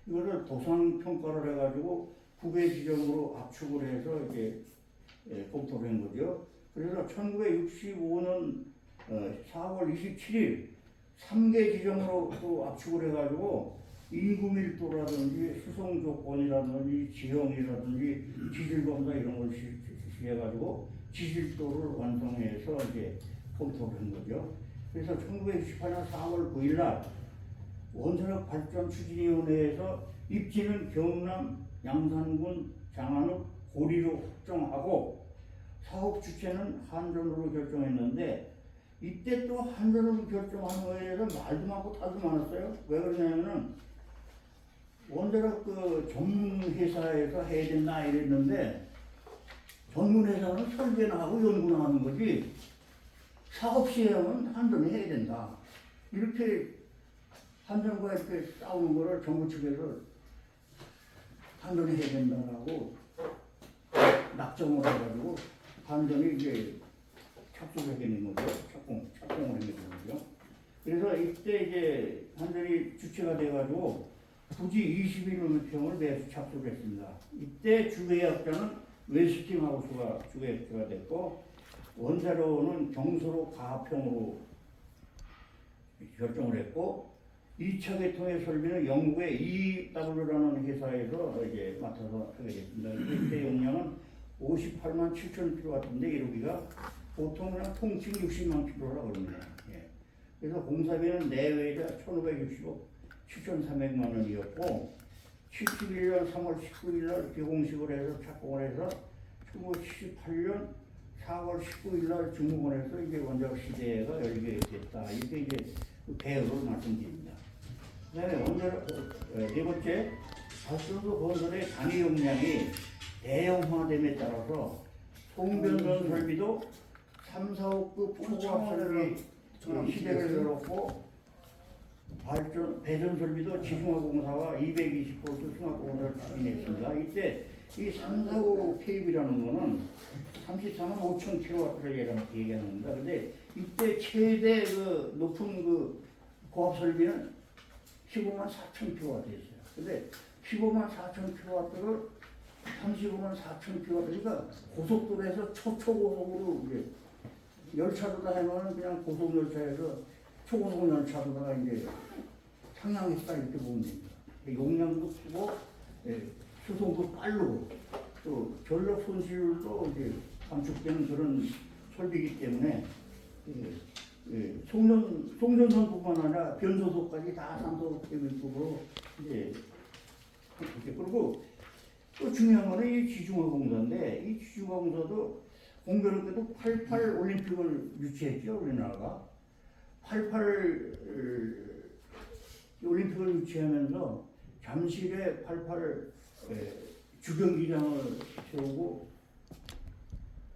이거를 도상 평가를 해가지고 9개 지점으로 압축을 해서 이제 검토를 한 거죠. 그래서 1965년 4월 27일 3개 지정으로 또 압축을 해가지고 인구 밀도라든지 수송 조건이라든지 지형이라든지 지질 검사 이런 걸 해가지고 지질도를 완성해서 이제 검토를 한 거죠. 그래서 1968년 4월 9일 날 원자력 발전 추진위원회에서 입지는 경남 양산군 장안읍 고리로 확정하고 사업 주체는 한전으로 결정했는데 이때 또 한전으로 결정한 거에 대해서 말도 많고 탈도 많았어요. 왜 그러냐면은 원자력 그 전문 회사에서 해야 된다 이랬는데 전문 회사는 설계나 하고 연구나 하는 거지 사업 시행은 한전이 해야 된다. 이렇게 한전과 이렇게 싸우는 거를 정부 측에서 한전이 해야 된다라고 낙점을 해가지고 한전이 이제 착수를 하게 된 거죠. 착공을 하게 된 거죠. 그래서 이때 이제 한전이 주체가 돼가지고 부지 21평을 매수 착수를 했습니다. 이때 주계약자는 웨스팅하우스가 주계약자가 됐고 원자로는 경서로 가평으로 결정을 했고 2차 계통의 설비는 영국의 EW라는 회사에서 이제 맡아서 하게 됐습니다. 이때 용량은 58만 7천 킬로와트인데 1호기가 보통 그냥 통칭 60만 킬로라고 그럽니다. 예. 그래서 공사비는 내외자 1,560억 7,300만 원이었고 71년 3월 19일 날 개공식을 해서 착공을 해서 1978년 4월 19일 날 중공원에서 이제 원자력 시대가 열리게 됐다. 이게 이제 그 배열을 말씀드립니다. 그다음에 원자력 네 번째 발전소 건설의 단위 용량이 대형화됨에 따라서 송변전 설비도 3, 4호급 초고압 설비 시대를 열었고 배전 설비도 지중화공사와 220V 승합공사를 추진했습니다. 이때 이 3, 4호 케이블이라는 거는 33만 5천 킬로와트를 얘기하는 겁니다. 근데 이때 최대 그 높은 그 고압 설비는 15만 4천 킬로와트였어요. 근데 15만 4천 킬로와트를 35만 4천 킬로와트, 그러니까 고속도로에서 초고속으로 이제 열차로 다니면 그냥 고속열차에서 초고속 열차로다가 이제 상향했다 이렇게 보면 됩니다. 용량도 크고 수송도 빠르고 또 전력 손실도 이제 감축되는 그런 설비이기 때문에 송전선뿐만 아니라 변소속까지 다 산소 케이블급으로 이제 그리고 또 중요한 거는 이 지중화공사인데 이 지중화공사도 공교롭 때도 88 올림픽을 유치했죠 우리나라가. 88 올림픽을 유치하면서 잠실에 88 주경기장을 세우고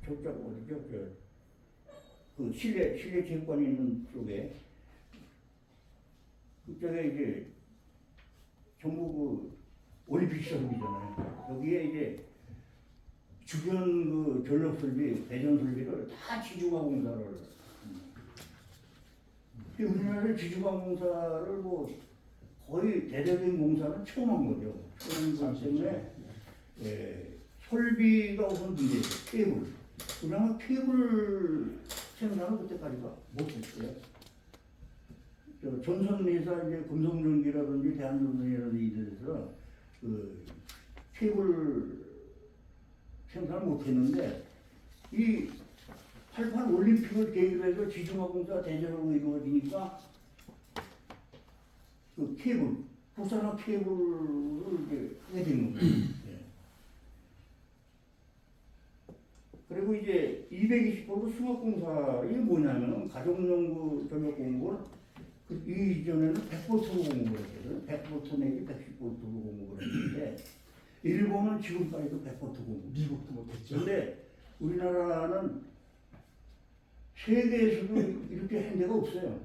저쪽 어디죠? 그 실내 체육관이 있는 쪽에 그쪽에 이제 전부 그 올림픽 시설이잖아요. 여기에 이제 주변 그 전력 설비, 배전 설비를 다 지중화공사를 우리나라의 지중화공사를 뭐 거의 대대적인 공사는 처음 한 거죠. 처음 한 거기 때문에 설비가 우선 문제죠. 케이블. 우리나라 케이블 생산은 그때까지가 못했어요. 전선회사 이제 금성전기라든지 대한전선이라든지 이들에서 그 케이블 생산을 못했는데 이 88 올림픽을 계기로 해서 지중화공사 대전으로 이루어지니까 그 케이블, 국산화 케이블을 이제 하게 된 겁니다. 그리고 이제 220V 승합공사 이게 뭐냐면은 가정연구 전력공급을 이 이전에는 100V로 공급을 했거든요. 100V 내지 110V로 공급을 했는데 일본은 지금까지도 100V 공급. 미국도 못했죠. 그런데 우리나라는 세계에서도 이렇게 한 데가 없어요.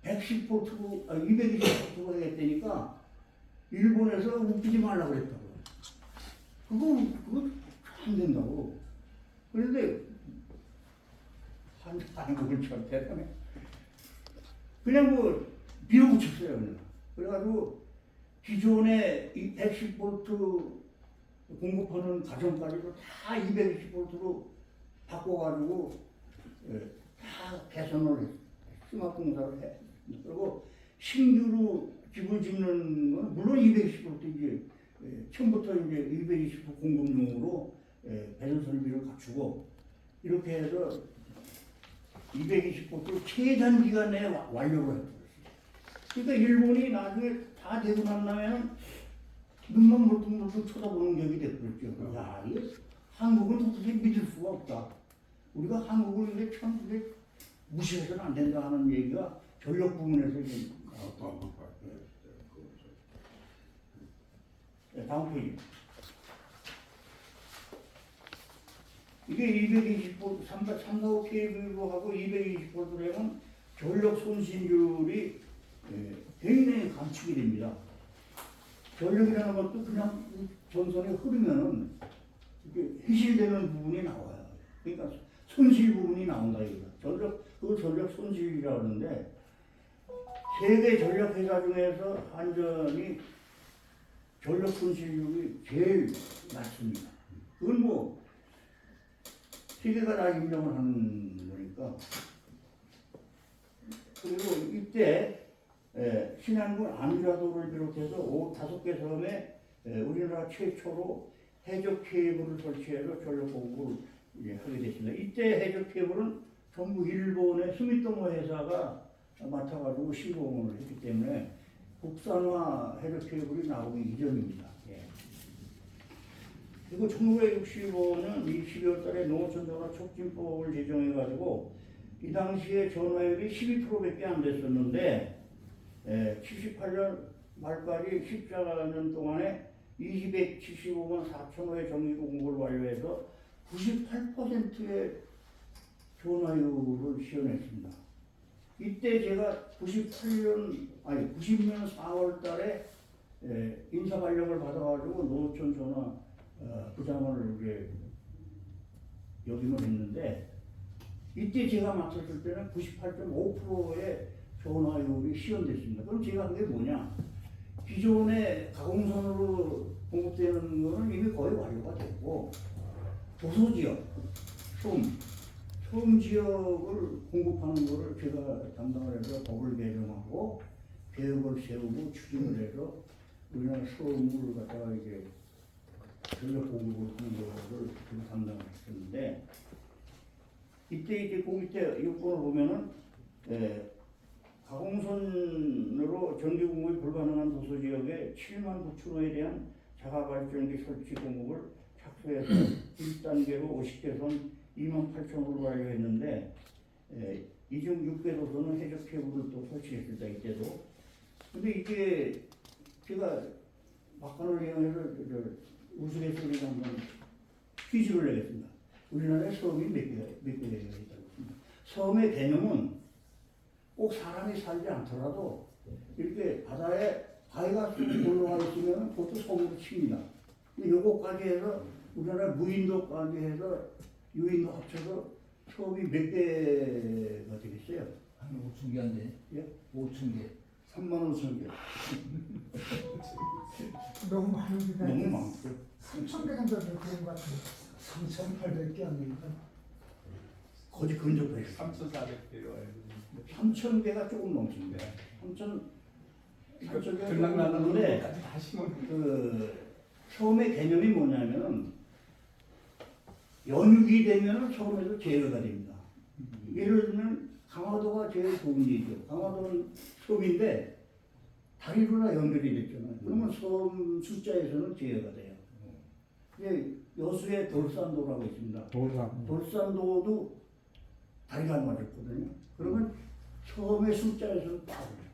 110V, 220V가 했다니까 일본에서 웃기지 말라고 그랬다고. 그거 안 된다고. 그런데 한국은 참 대단해. 그냥 뭐 밀어붙였어요. 그냥. 그래가지고 기존에 이 110V 공급하는 가정까지도 다 220볼트로 바꿔가지고 다 개선을 했어요. 승합 공사를 해. 그리고 신규로 집을 짓는 건 물론 220볼트 이제 처음부터 이제 220V 공급용으로 배선 설비를 갖추고 이렇게 해서 220볼트 최단 기간 내에 완료를 했어요. 그러니까 일본이 나중에 다 되고 난 다음에는 눈만 물뚱물뚱 쳐다보는 격이 됐겠죠. 야, 이게 한국은 도대체 믿을 수가 없다. 우리가 한국을 이게 참 이게 무시해서는 안 된다 하는 얘기가 전력 부문에서 이제 나왔다. 다음 페이지. 이게 220V, 345 KV하고 220V라면 전력 손실률이 굉장히 감축이 됩니다. 전력이라는 것도 그냥 전선에 흐르면은 이렇게 희실되는 부분이 나와요. 그러니까 손실 부분이 나온다 이거다. 그걸 전력 손실이라고 하는데 세계 전력 회사 중에서 한전이 전력 손실률이 제일 낮습니다. 그건 뭐 세계가 다 인정을 하는 거니까. 그리고 이때 신안군 안주라도를 비롯해서 5개 섬에 우리나라 최초로 해적 케이블을 설치해서 전력 공급을 하게 됐습니다. 이때 해적 케이블은 전부 일본의 스미토모 회사가 맡아가지고 시공을 했기 때문에 국산화 해적 케이블이 나오기 이전입니다. 그리고 1965년 12월 달에 농어촌 전화 촉진법을 제정해가지고 이 당시에 전화율이 12%밖에 안 됐었는데 78년 말까지 14년 동안에 275만 4천호의 정기 공급을 완료해서 98%의 전화율을 시현했습니다. 이때 제가 90년 4월 달에 인사 발령을 받아가지고 농어촌 전화 부장을 이제 역임을 했는데 이때 제가 맡았을 때는 98.5%의 전화율이 시현됐습니다. 그럼 제가 그게 뭐냐? 기존의 가공선으로 공급되는 거는 이미 거의 완료가 됐고 도서지역, 섬 지역을 공급하는 거를 제가 담당을 해서 법을 개정하고 계획을 세우고 추진을 해서 우리나라 섬을 갖다가 이제 전력 공급을 하는 거를 제가 담당을 했었는데 이때 이제 그 밑에 요건을 보면은 가공선으로 전기 공급이 불가능한 도서 지역에 7만 9천호에 대한 자가발전기 설치 공급을 착수해서 1단계로 50개 선 2만 8천호를 완료했는데 이중 6개 도서는 해적 케이블을 또 설치했습니다. 이때도. 근데 이게 제가 막간을 이용해서 우스갯소리로 한번 퀴즈를 내겠습니다. 우리나라에 섬이 몇 개가 있다고 했습니다. 섬의 개념은 꼭 사람이 살지 않더라도 이렇게 바다에 바위가 올라가 있으면 그것도 섬으로 칩니다. 근데 요거까지 해서 우리나라 무인도까지 해서 유인도 합쳐서 섬이 몇 개가 되겠어요? 한 5천 개 안 돼? 예? 5천 개. 3만 5천 개. 너무 많은데 너무 많죠. 3,000개 정도 되는 것 같은데 3,800개 아닙니까? 거의 근접해요. 3,400개로 알고 3,000개가 조금 넘습니다. 3,000개가 들락날락 넘는데 것까지 다 심어놓은 그 섬의 개념이 뭐냐면은 연육이 되면 섬에서 제어가 됩니다. 예를 들면 강화도가 제일 좋은 얘기죠. 강화도는 섬인데 다리로나 연결이 됐잖아요. 그러면 섬 숫자에서는 제어가 돼요. 여수에 돌산도라고 있습니다. 돌산도도 다리가 안 맞았거든요. 그러면 섬의 숫자에서는 빠져요.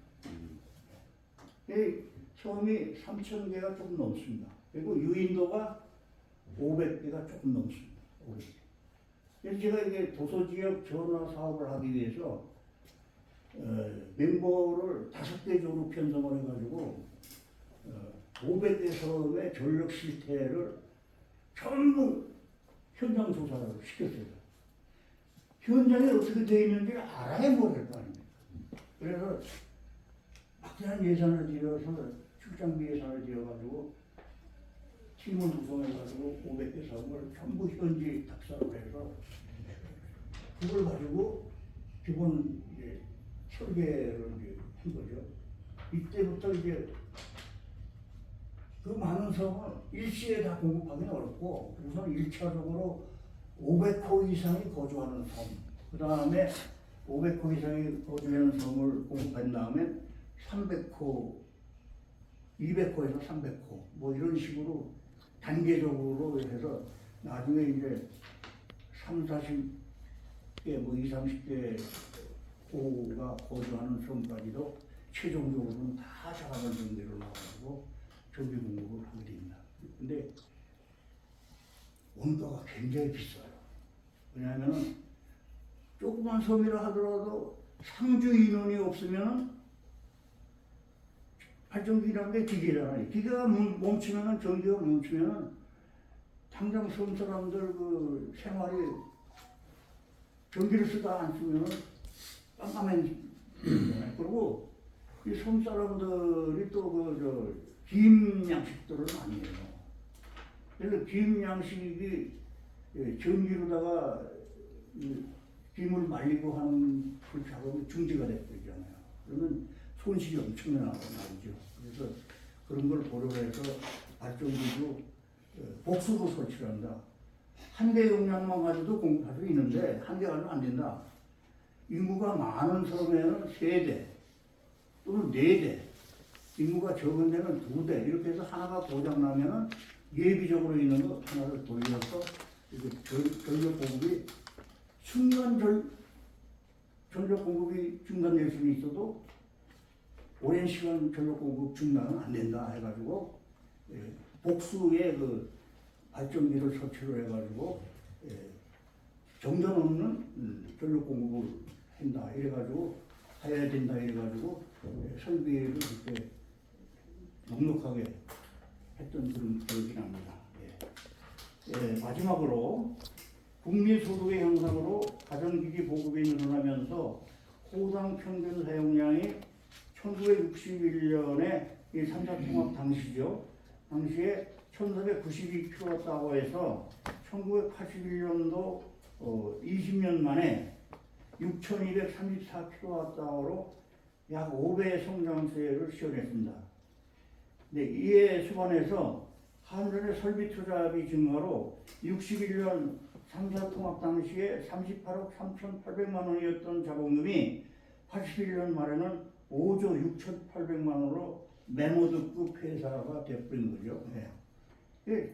섬이 3,000개가 조금 넘습니다. 그리고 유인도가 500개가 조금 넘습니다. 500개. 그래서 제가 이게 도서지역 전화 사업을 하기 위해서 멤버를 5개 조로 편성을 해가지고 500개 섬의 전력 실태를 전부 현장 조사를 시켰어요. 현장에 어떻게 되어 있는지 알아야 뭘 할 거 아닙니까? 그래서 막대한 예산을 들여서 출장비 예산을 들여가지고 팀을 구성해가지고 500개 사업을 전부 현지 답사를 해서 그걸 가지고 기본 이제 설계를 이제 한 거죠. 이때부터 이제 그 많은 사업을 일시에 다 공급하기는 어렵고 우선 1차적으로 500호 이상이 거주하는 섬, 그 다음에 500호 이상이 거주하는 섬을 공급한 다음에 300호, 200호에서 300호 뭐 이런 식으로 단계적으로 해서 나중에 이제 3, 40개 뭐 2, 30개 호가 거주하는 섬까지도 최종적으로는 다 자가전 전개로 나와가지고 전기 공급을 하게 됩니다. 근데 원가가 굉장히 비싸요. 왜냐하면 조그만 섬이라 하더라도 상주 인원이 없으면 발전기라는 게 기계잖아요. 기계가 멈추면 전기가 멈추면 당장 섬 사람들 그 생활이 전기를 쓰다 안 쓰면 깜깜해지잖아요. 그리고 이 섬 사람들이 또 김 양식들은 아니에요. 그래서 김 양식이 전기로다가 김을 말리고 하는 그 작업이 중지가 됐잖아요. 그러면 손실이 엄청나게 나오죠. 그래서 그런 걸 고려해서 발전기도 복수로 설치를 한다. 한 대 용량만 가지고도 공급할 수 있는데 한 대 가지고 안 된다. 인구가 많은 섬에는 3대 또는 4대, 인구가 적은 데는 2대 이렇게 해서 하나가 고장나면은 예비적으로 있는 거 하나를 돌려서 전력 공급이 전력 공급이 중단될 수는 있어도 오랜 시간 전력 공급 중단은 안 된다 해가지고 복수의 그 발전기를 설치를 해가지고 정전 없는 전력 공급을 한다 이래가지고 해야 된다 이래가지고 설비를 그때 넉넉하게 했던 그런 기억이 납니다. 마지막으로 국민 소득의 향상으로 가전기기 보급이 늘어나면서 호당 평균 사용량이 1961년에 이 3차 통합 당시죠. 당시에 1492kWh에서 1981년도 20년 만에 6234kWh로 약 5배의 성장세를 시현했습니다. 네, 이에 수반해서 한전의 설비 투자비 증가로 61년 3차 통합 당시에 38억 3,800만 원이었던 자본금이 81년 말에는 5조 6,800만 원으로 메모드급 회사가 되어버린 거죠. 네.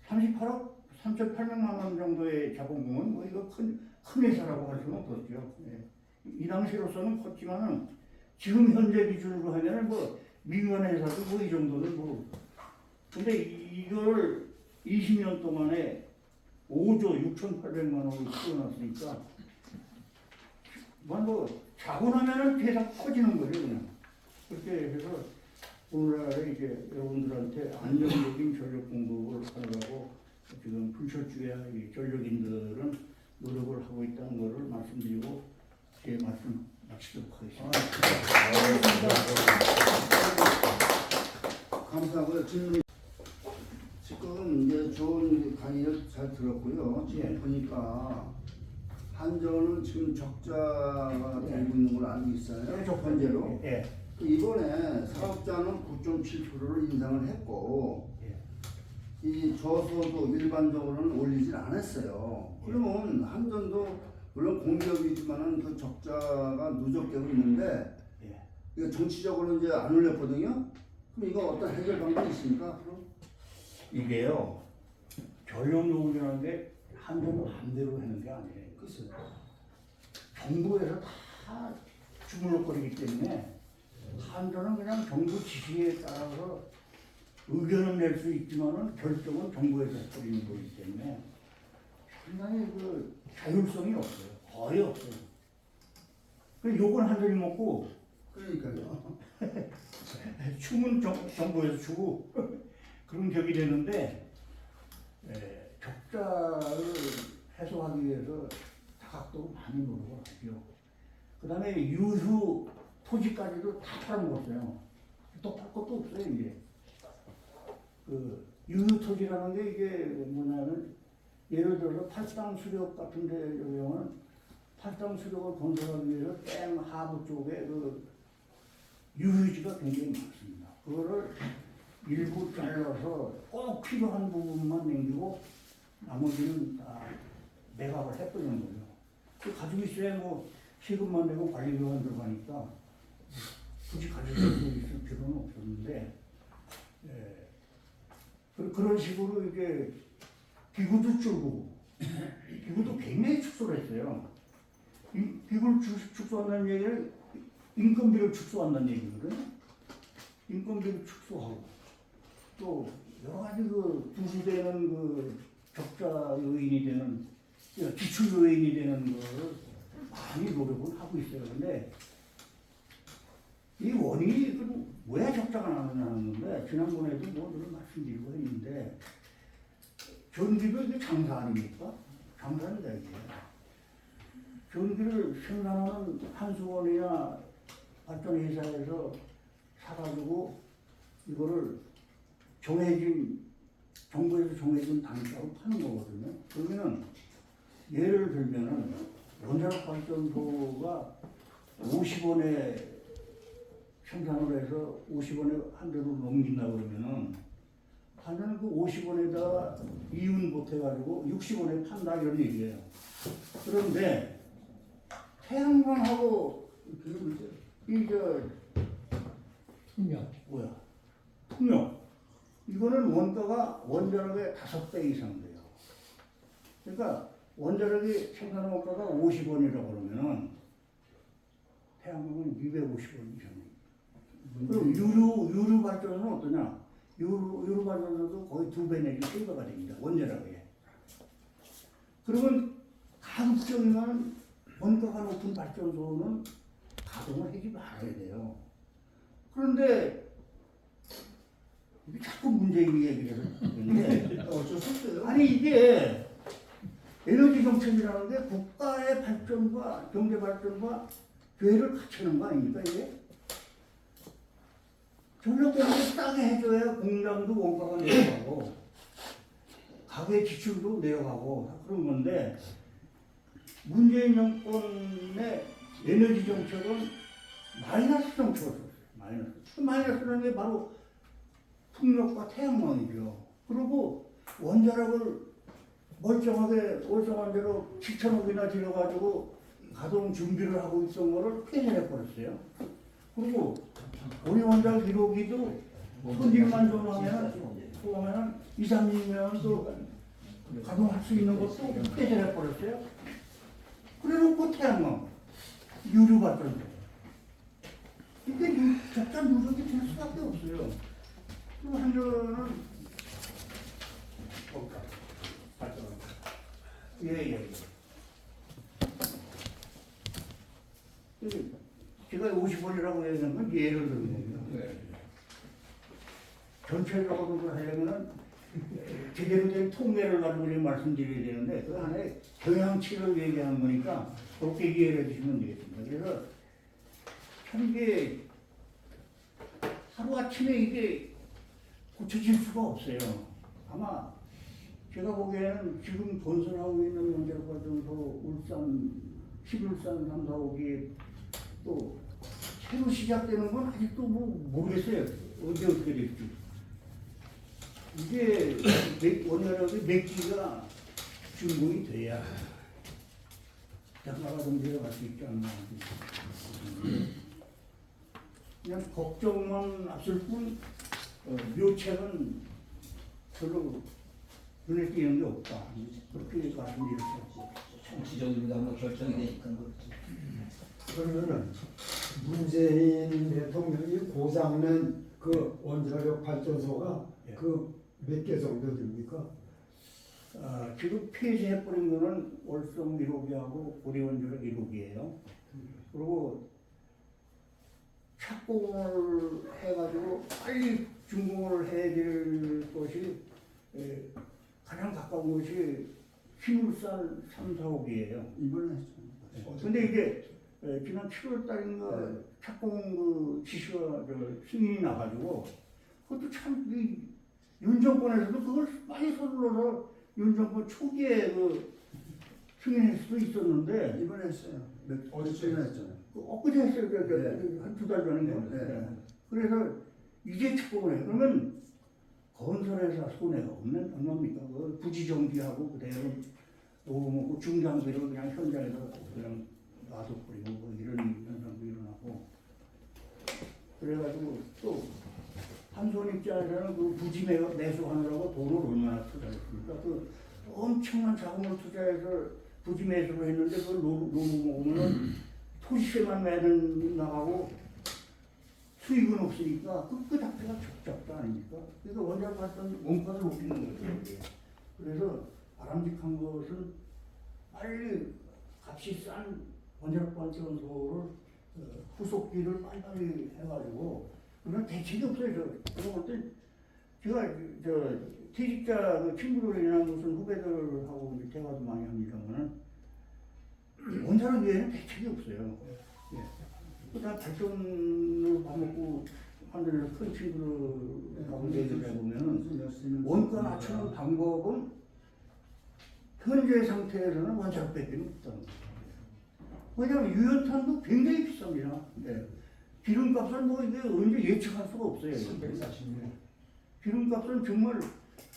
38억 3,800만 원 정도의 자본금은 뭐 이거 큰 회사라고 할 수는 없었죠. 네. 이 당시로서는 컸지만은 지금 현재 기준으로 하면은 뭐 민간 회사도 뭐 이 정도는 뭐. 근데 이걸 20년 동안에 5조 6,800만 원을 키워놨으니까 뭐 자고 나면은 회사 커지는 거죠 그냥. 그렇게 해서 오늘날에 이제 여러분들한테 안정적인 전력 공급을 하려고 지금 불철주야 이 전력인들은 노력을 하고 있다는 것을 말씀드리고 제 말씀 마치도록 하겠습니다. 감사하고요. 지금 이제 좋은 강의를 잘 들었고요. 지금 보니까 한전은 지금 적자가 되고 있는 걸 알고 있어요. 현재로. 이번에 사업자는 9.7%를 인상을 했고 이 저소도 일반적으로는 올리질 않았어요. 그러면 한전도 물론 공기업이지만은 그 적자가 누적되고 있는데 이거 정치적으로 이제 안 올렸거든요. 그럼 이거 어떤 해결 방법이 있습니까? 그럼? 이게요 전력 요금이라는 게 한전 마음대로 하는 게 아니에요. 글쎄요. 정부에서 다 주물럭거리기 때문에 한전은 그냥 정부 지시에 따라서 의견은 낼 수 있지만은 결정은 정부에서 해버리는 거기 때문에 상당히 그 자율성이 없어요. 거의 없어요. 그 욕은 한전이 먹고 그러니까요. 춤은 정부에서 추고 그런 격이 되는데 적자를 해소하기 위해서 다각도로 많이 노력을 하죠. 그 다음에 유휴 토지까지도 다 팔아먹었어요. 또 팔 것도 없어요 이제. 그 유유토지라는 게 이게 뭐냐면 예를 들어서 팔당 수력 같은 데 경우는 팔당 수력을 건설하기 위해서 댐 하부 쪽에 그 유유지가 굉장히 많습니다. 그거를 일부 잘라서 꼭 필요한 부분만 남기고 나머지는 다 매각을 해버리는 거죠. 그 가지고 있어야 뭐 세금만 내고 관리비만 들어가니까 굳이 가지고 있을 필요는 없었는데, 예. 그런 식으로 이게 비구도 줄고 비구도 굉장히 축소를 했어요. 비구를 축소한다는 얘기는 인건비를 축소한다는 얘기거든요. 인건비를 축소하고 또 여러 가지 그 부수되는 그 적자 요인이 되는 지출 요인이 되는 거를 많이 노력을 하고 있어요. 근데 이 원인이 왜 적자가 나느냐는 건데 지난번에도 뭐 늘 말씀드리고 했는데 전기도 이게 장사 아닙니까? 장사입니다 이게. 전기를 생산하는 한수원이나 발전회사에서 사가지고 이거를 정부에서 정해진 단가로 파는 거거든요. 그러면은 예를 들면은 원자력 발전소가 50원에 생산을 해서 50원에 한 대로 넘긴다 그러면은 하면 그 50원에다가 이윤 보태가지고 60원에 판다 이런 얘기예요. 그런데 태양광하고 분명. 뭐야? 풍력. 이거는 원가가 원자력의 5배 이상 돼요. 그러니까 원자력이 생산 원가가 50원이라고 그러면은 태양광은 250원 이상입니다. 그럼 유류 발전은 어떠냐? 유류 발전도 거의 2배 내지 3배가 됩니다. 원자력에. 그러면 가급적이면 원가가 높은 발전소는 가동을 하지 말아야 돼요. 그런데 이게 자꾸 문재인 얘기를 하는데 어쩔 수 없어요. 아니 이게 에너지 정책이라는 게 국가의 발전과 경제 발전과 궤를 갖추는 거 아닙니까 이게? 전력공급을 싸게 해줘야 공장도 원가가 내려가고 가구의 지출도 내려가고 그런 건데 문재인 정권의 에너지 정책은 마이너스 정책을 썼어요. 마이너스. 그 마이너스라는 게 바로 풍력과 태양광이죠. 그리고 원자력을 멀쩡하게 월성한 대로 7천억이나 들여가지고 가동 준비를 하고 있던 거를 폐쇄해버렸어요. 그리고 우리 원자력 1호기도 손질만 좀 하면 2, 3년 또 가동할 수 있는 것도 폐쇄해버렸어요. 그래놓고 태양광, 유류 발전소. 이게 적자 누적이 될 수밖에 없어요. 또 한전은 예. 제가 50원이라고 얘기하는 건 예를 들는 거예요. 전체적으로 하려면은 제대로 된 통계를 가지고 말씀드려야 되는데 그 안에 경향치를 얘기하는 거니까 그렇게 이해를 해주시면 되겠습니다. 그래서 참 이게 하루아침에 이게 고쳐질 수가 없어요. 아마 제가 보기에는 지금 건설하고 있는 원자력 발전소 울산, 신울산 3, 4, 5기 또 새로 시작되는 건 아직도 뭐 모르겠어요. 어떻게 될지. 이게 원자력이 몇 기가 준공이 돼야 장가가 좀 내려갈 수 있지 않나. 그냥 걱정만 앞설 뿐 묘책은 별로 눈에 띄는 게 없다. 그렇게 말씀드릴 수 없고. 정치적으로 뭐 결정이 되니까 그렇지. 그러면은 문재인 대통령이 고장낸 그 원자력 발전소가 예. 그 몇 개 정도 됩니까? 지금 폐쇄해버린 거는 월성 1호기하고 고리원자력 1호기예요. 그리고 착공을 해가지고 빨리 준공을 해야 될 것이 가장 가까운 곳이 신울산 3, 4, 5기예요. 이번에 근데 이게 지난 7월 달인가 착공 그 지시가 승인이 나가지고 그것도 참 윤 정권에서도 그걸 많이 서둘러서 윤 정권 초기에 그 승인할 수도 있었는데 이번에 했어요. 며칠 했잖아요. 엊그제 했어요. 네. 한2달 전인가. 네. 그래서 이제 착공을 해. 그러면 건설회사 손해가 없는 얼마입니까? 그 부지정비하고 그대로 놓고 중장비를 그냥 현장에서 그냥 놔둬버리고 뭐 이런 현상도 일어나고 그래가지고 또 한손 입장에서는 그 부지 매수하느라고 돈을 얼마나 투자했습니까? 그 엄청난 자금을 투자해서 부지 매수를 했는데 그걸 놓으면 토지세만 매는 나가고 수익은 없으니까 그 자체가 적자 아닙니까? 그래서 원자력 발전 원가를 높이는 거죠. 이게. 그래서 바람직한 것은 빨리 값이 싼 원자력 발전소를 후속기를 빨리빨리 해가지고 그런 대책이 없어요. 제가 볼 때 제가 퇴직자 그 친구들이나 무슨 후배들하고 이제 대화도 많이 합니다만은 원자력 외에는 대책이 없어요. 예. 다 발전으로 밥 먹고 하는 큰 친구들하고 얘기를 해보면은 원가 낮추는 방법은 현재 상태에서는 원자력밖에 없다는 거예요. 왜냐하면 유연탄도 굉장히 비쌉니다. 네. 기름값은 뭐 이게 언제 예측할 수가 없어요. 340년. 기름값은 정말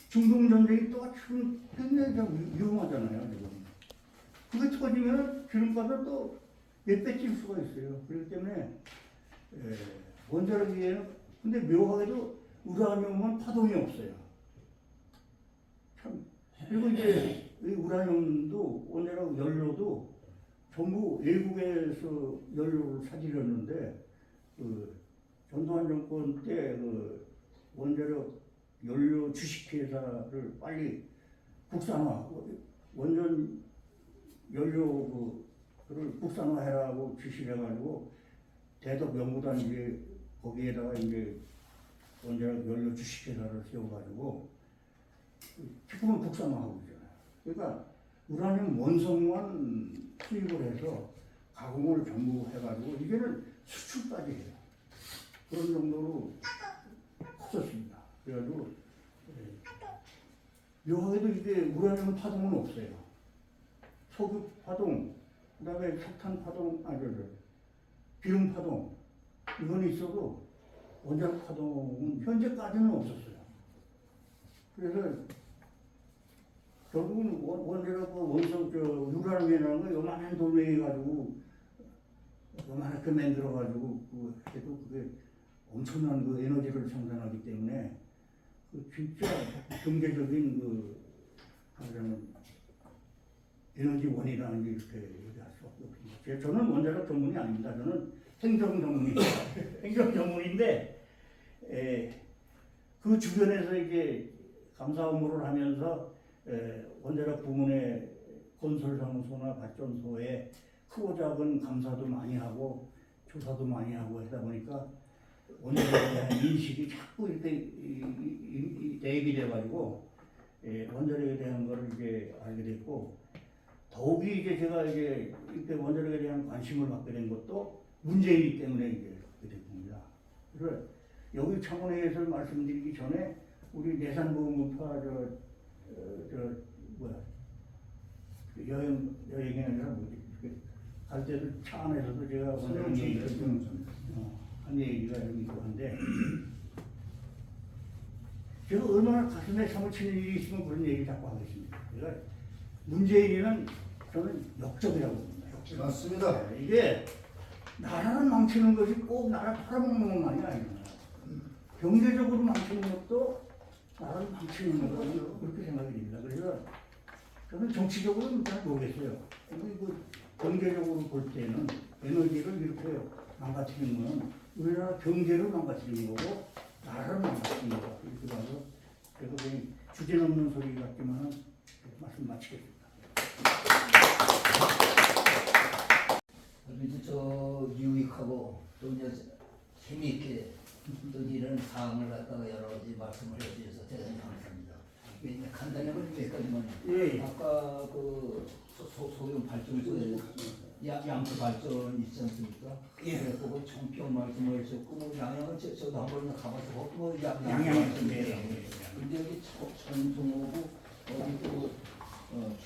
중동 전쟁이 또 지금 굉장히 좀 위험하잖아요. 지금. 그게 터지면 기름값은 또 몇 배 찔 수가 있어요. 그렇기 때문에 원자력에는 근데 묘하게도 우라늄은 파동이 없어요. 참 그리고 이제 이 우라늄도 원자력 연료도 전부 외국에서 연료를 사들였는데 그 전두환 정권 때 그 원자력 연료 주식회사를 빨리 국산화 원전 연료 그를 국산화해라고 지시를 해가지고 대덕 연구단 이제 거기에다가 이제 원자력 연료 주식회사를 세워가지고 지금은 국산화하고 있잖아요. 그러니까 우라늄 원성만 수입을 해서 가공을 전부 해가지고 이제는 수출까지 해요. 그런 정도로 컸었습니다. 그래가지고 묘하게도 이게 우라늄 파동은 없어요. 석유 파동, 그다음에 석탄 파동, 기름 파동 이건 있어도 원자력 파동은 현재까지는 없었어요. 그래서 결국은 원자력 원성 유라늄이라는 거 요만한 돌멩이 가지고 요만하게 만들어 가지고 해도 그게 엄청난 그 에너지를 생산하기 때문에 그 진짜 경제적인 하자면 에너지원이라는 게 이렇게 얘기할 수밖에 없습니다. 저는 원자력 전문이 아닙니다. 저는 행정 전문입니다. 행정 전문인데 그 주변에서 이제 감사 업무를 하면서 원자력 부문의 건설사무소나 발전소에 크고 작은 감사도 많이 하고 조사도 많이 하고 하다 보니까 원자력에 대한 인식이 자꾸 이렇게 대입이 돼가지고 원자력에 대한 걸 이제 알게 됐고 더욱이 이제 제가 이제 이때 원자력에 대한 관심을 갖게 된 것도 문재인이기 때문에 이제 그렇게 된 겁니다. 그래서 여기 청원회에서 말씀드리기 전에 우리 내산보험파 여행이 아니라 뭐지 갈 때도 차 안에서도 제가 원자력 얘기를 한 얘기가 여기 있고 한데 제가 얼마나 가슴에 상을 치는 일이 있으면 그런 얘기 자꾸 하겠습니다. 그러니까 문재인이는 저는 역적이라고 봅니다. 역적. 맞습니다. 이게 나라를 망치는 것이 꼭 나라 팔아먹는 것만이 아니에요. 경제적으로 망치는 것도 나라를 망치는 거라고 그렇게 생각이 됩니다. 그래서 저는 정치적으로는 잘 모르겠어요. 그 경제적으로 볼 때는 에너지를 이렇게 망가뜨리는 건 우리나라 경제를 망가뜨리는 거고 나라를 망가뜨리는 거다. 이렇게 봐서 그래서 그냥 주제넘는 소리 같지만 말씀 마치겠습니다. 그래도 저 유익하고 또 이제 재미있게 또 이런 사항을 갖다가 여러 가지 말씀을 해주셔서 대단히 감사합니다. 이제 간단히 몇 가지만 예. 아까 그 소형 발전소에 양수 발전 있지 않습니까? 예. 그거 청평 말씀을 하셨고 뭐 양양은 저도 한번 가봐서 뭐 양양 근데 여기 천송하고 어디 또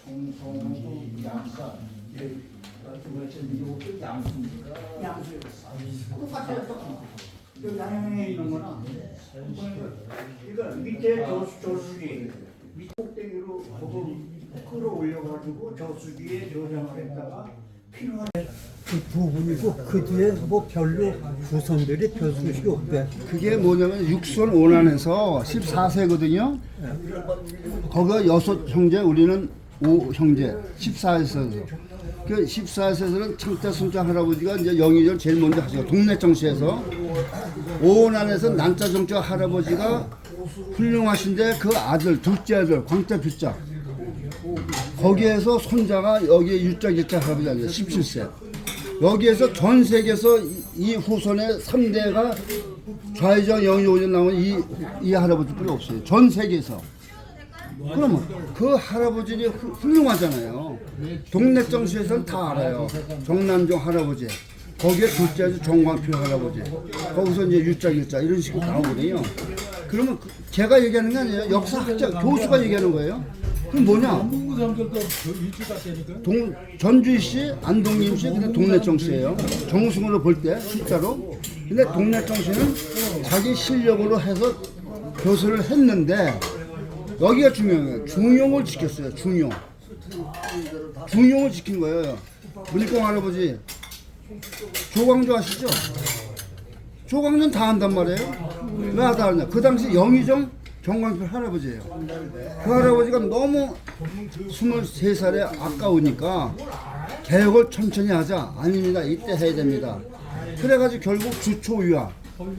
청송하고 양산 말씀을 하셨는데 이것도 양수입니까? 똑같아요. 그 양양에 있는 거나 이거 밑에 저수지 밑 꼭대기로 그거 끌어올려가지고 저수지에 저장을 했다가 필요한 그 부분이고 그 뒤에 뭐 별로 후손들이 별 소식이 없대. 그게 뭐냐면 육선 원안에서 14세거든요. 거기가 6형제, 우리는 5형제, 14세에서. 그 14세에서는 창자 순자 할아버지가 이제 영의절 제일 먼저 하시고 동네 정시에서 오원안에서 난자 정자 할아버지가 훌륭하신데 그 아들 둘째 아들 광자 주자 거기에서 손자가 여기 유자 기자 할아버지 아니에요. 17세. 여기에서 전 세계에서 이 후손의 3대가 좌회전 영의오전 나온 이 할아버지뿐이 없어요. 전 세계에서. 그러면 그 할아버지는 훌륭하잖아요. 동네 정시에서는 다 알아요. 정남종 할아버지, 거기에 둘째 아주 정광필 할아버지, 거기서 이제 유자길자 이런 식으로 나오거든요. 그러면 제가 얘기하는 게 아니에요. 역사학자 교수가 얘기하는 거예요. 그럼 뭐냐? 전주시, 안동림시, 근데 동네 정시예요. 정승으로 볼 때 숫자로. 근데 동네 정시는 자기 실력으로 해서 교수를 했는데. 여기가 중요한 거예요. 중용을 지켰어요. 중용을 지킨 거예요. 문익공 할아버지 조광조 아시죠? 조광조는 다 한단 말이에요. 왜 다 하냐? 그 당시 영의정 정광필 할아버지예요. 그 할아버지가 너무 23살에 아까우니까 개혁을 천천히 하자. 아닙니다. 이때 해야 됩니다. 그래가지고 결국 주초위와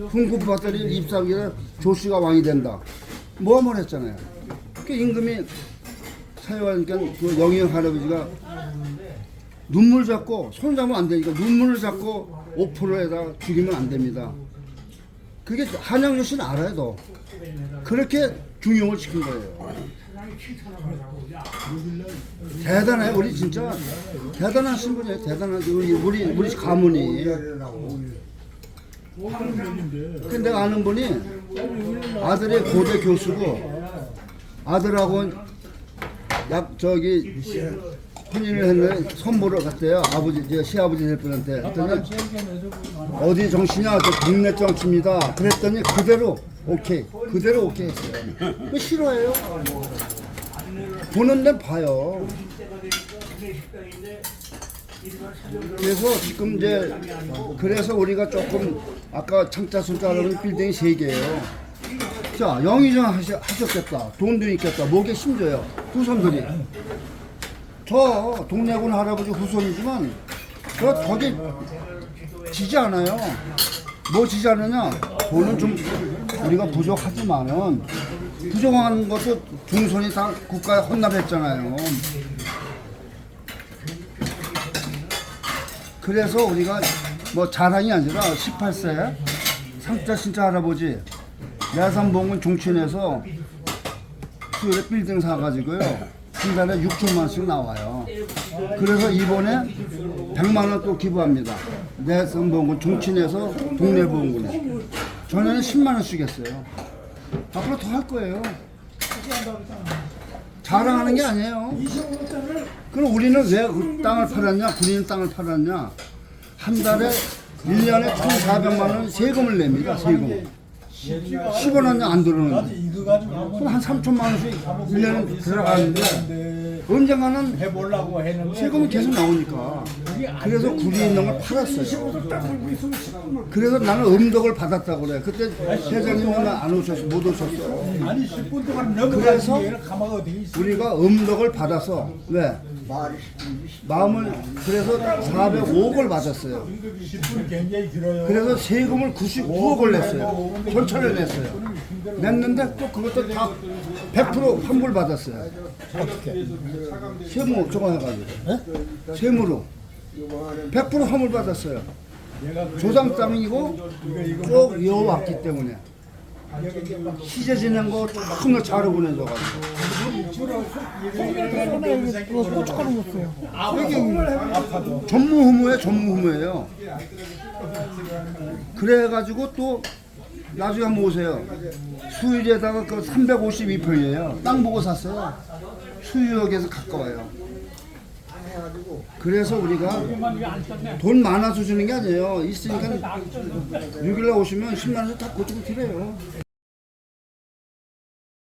훈구부밭들이 입사하기에 조씨가 왕이 된다. 모함을 했잖아요. 그 임금이 사유하니까 그 영의정 할아버지가 눈물 잡고 손 잡으면 안 되니까 눈물을 잡고 5%에다가 죽이면 안 됩니다. 그게 한양조 씨는 알아요, 너. 그렇게 중용을 시킨 거예요. 대단해, 우리 진짜 대단한 신분이에요. 대단한 우리 가문이. 근데 내가 아는 분이 아들이 고대 교수고 아들하고 혼인을 했는데 선물을 갔대요. 아버지, 시아버지 될 뻔한테. 어디 정치냐? 저 동네 정치입니다. 그랬더니 그대로 오케이 했어요. 왜 싫어해요? 보는 데 봐요. 그래서 지금 이제 그래서 우리가 조금 아까 창자 순자 하려면 빌딩이 3개예요. 자, 영의정 하셨겠다. 돈도 있겠다. 목에 힘줘요. 후손들이. 저 동네군 할아버지 후손이지만 저기 지지 않아요. 뭐 지지 않느냐? 돈은 좀 우리가 부족하지만은 부족한 것도 중손이 다 국가에 헌납했잖아요. 그래서 우리가 뭐 자랑이 아니라 18세 상자 신자 할아버지 내산봉은 종친에서 수요일에 빌딩 사가지고요 한 달에 6천만 원씩 나와요. 그래서 이번에 100만 원 또 기부합니다. 내산봉은 종친에서 동네보험군에 전에는 10만 원씩 했어요. 앞으로 더 할 거예요. 자랑하는 게 아니에요. 그럼 우리는 왜 그 땅을 팔았냐? 군인은 땅을 팔았냐? 한 달에 1년에 1,400만 원 세금을 냅니다. 세금. 10원은 안 들어오는데 그럼 한 3천만 원씩 1년에 들어가는데 언젠가는 해보려고 했는데 세금이 계속 나오니까 그래서 군이 있는 걸 팔았어요. 그래서 나는 음덕을 받았다고 그래. 그때 회장님은 안 오셨어. 못 오셨어. 아니 10분 동안 너무 그래서 가마가 어디 있어? 우리가 음덕을 받아서 왜? 마음을 그래서 405억을 받았어요. 10분 굉장히 길어요. 그래서 세금을 99억을 냈어요. 전차를 냈어요. 냈는데 또 그것도 다 100% 환불 받았어요. 어떻게? 세무 저거 해가지고 세무로 100% 환불 받았어요. 조상 땅이고 쭉 이어왔기 때문에 희재 지낸 거 정말 잘 보내줘가지고. 고춧가루 넣었어요. 전무후무예요. 그래가지고 또 나중에 한번 오세요. 수유지에다가 그 352평이에요. 땅 보고 샀어요. 수유역에서 가까워요. 그래서 우리가 돈 많아서 주는 게 아니에요. 있으니까 6일날 오시면 10만 원씩 다 고치고 드려요.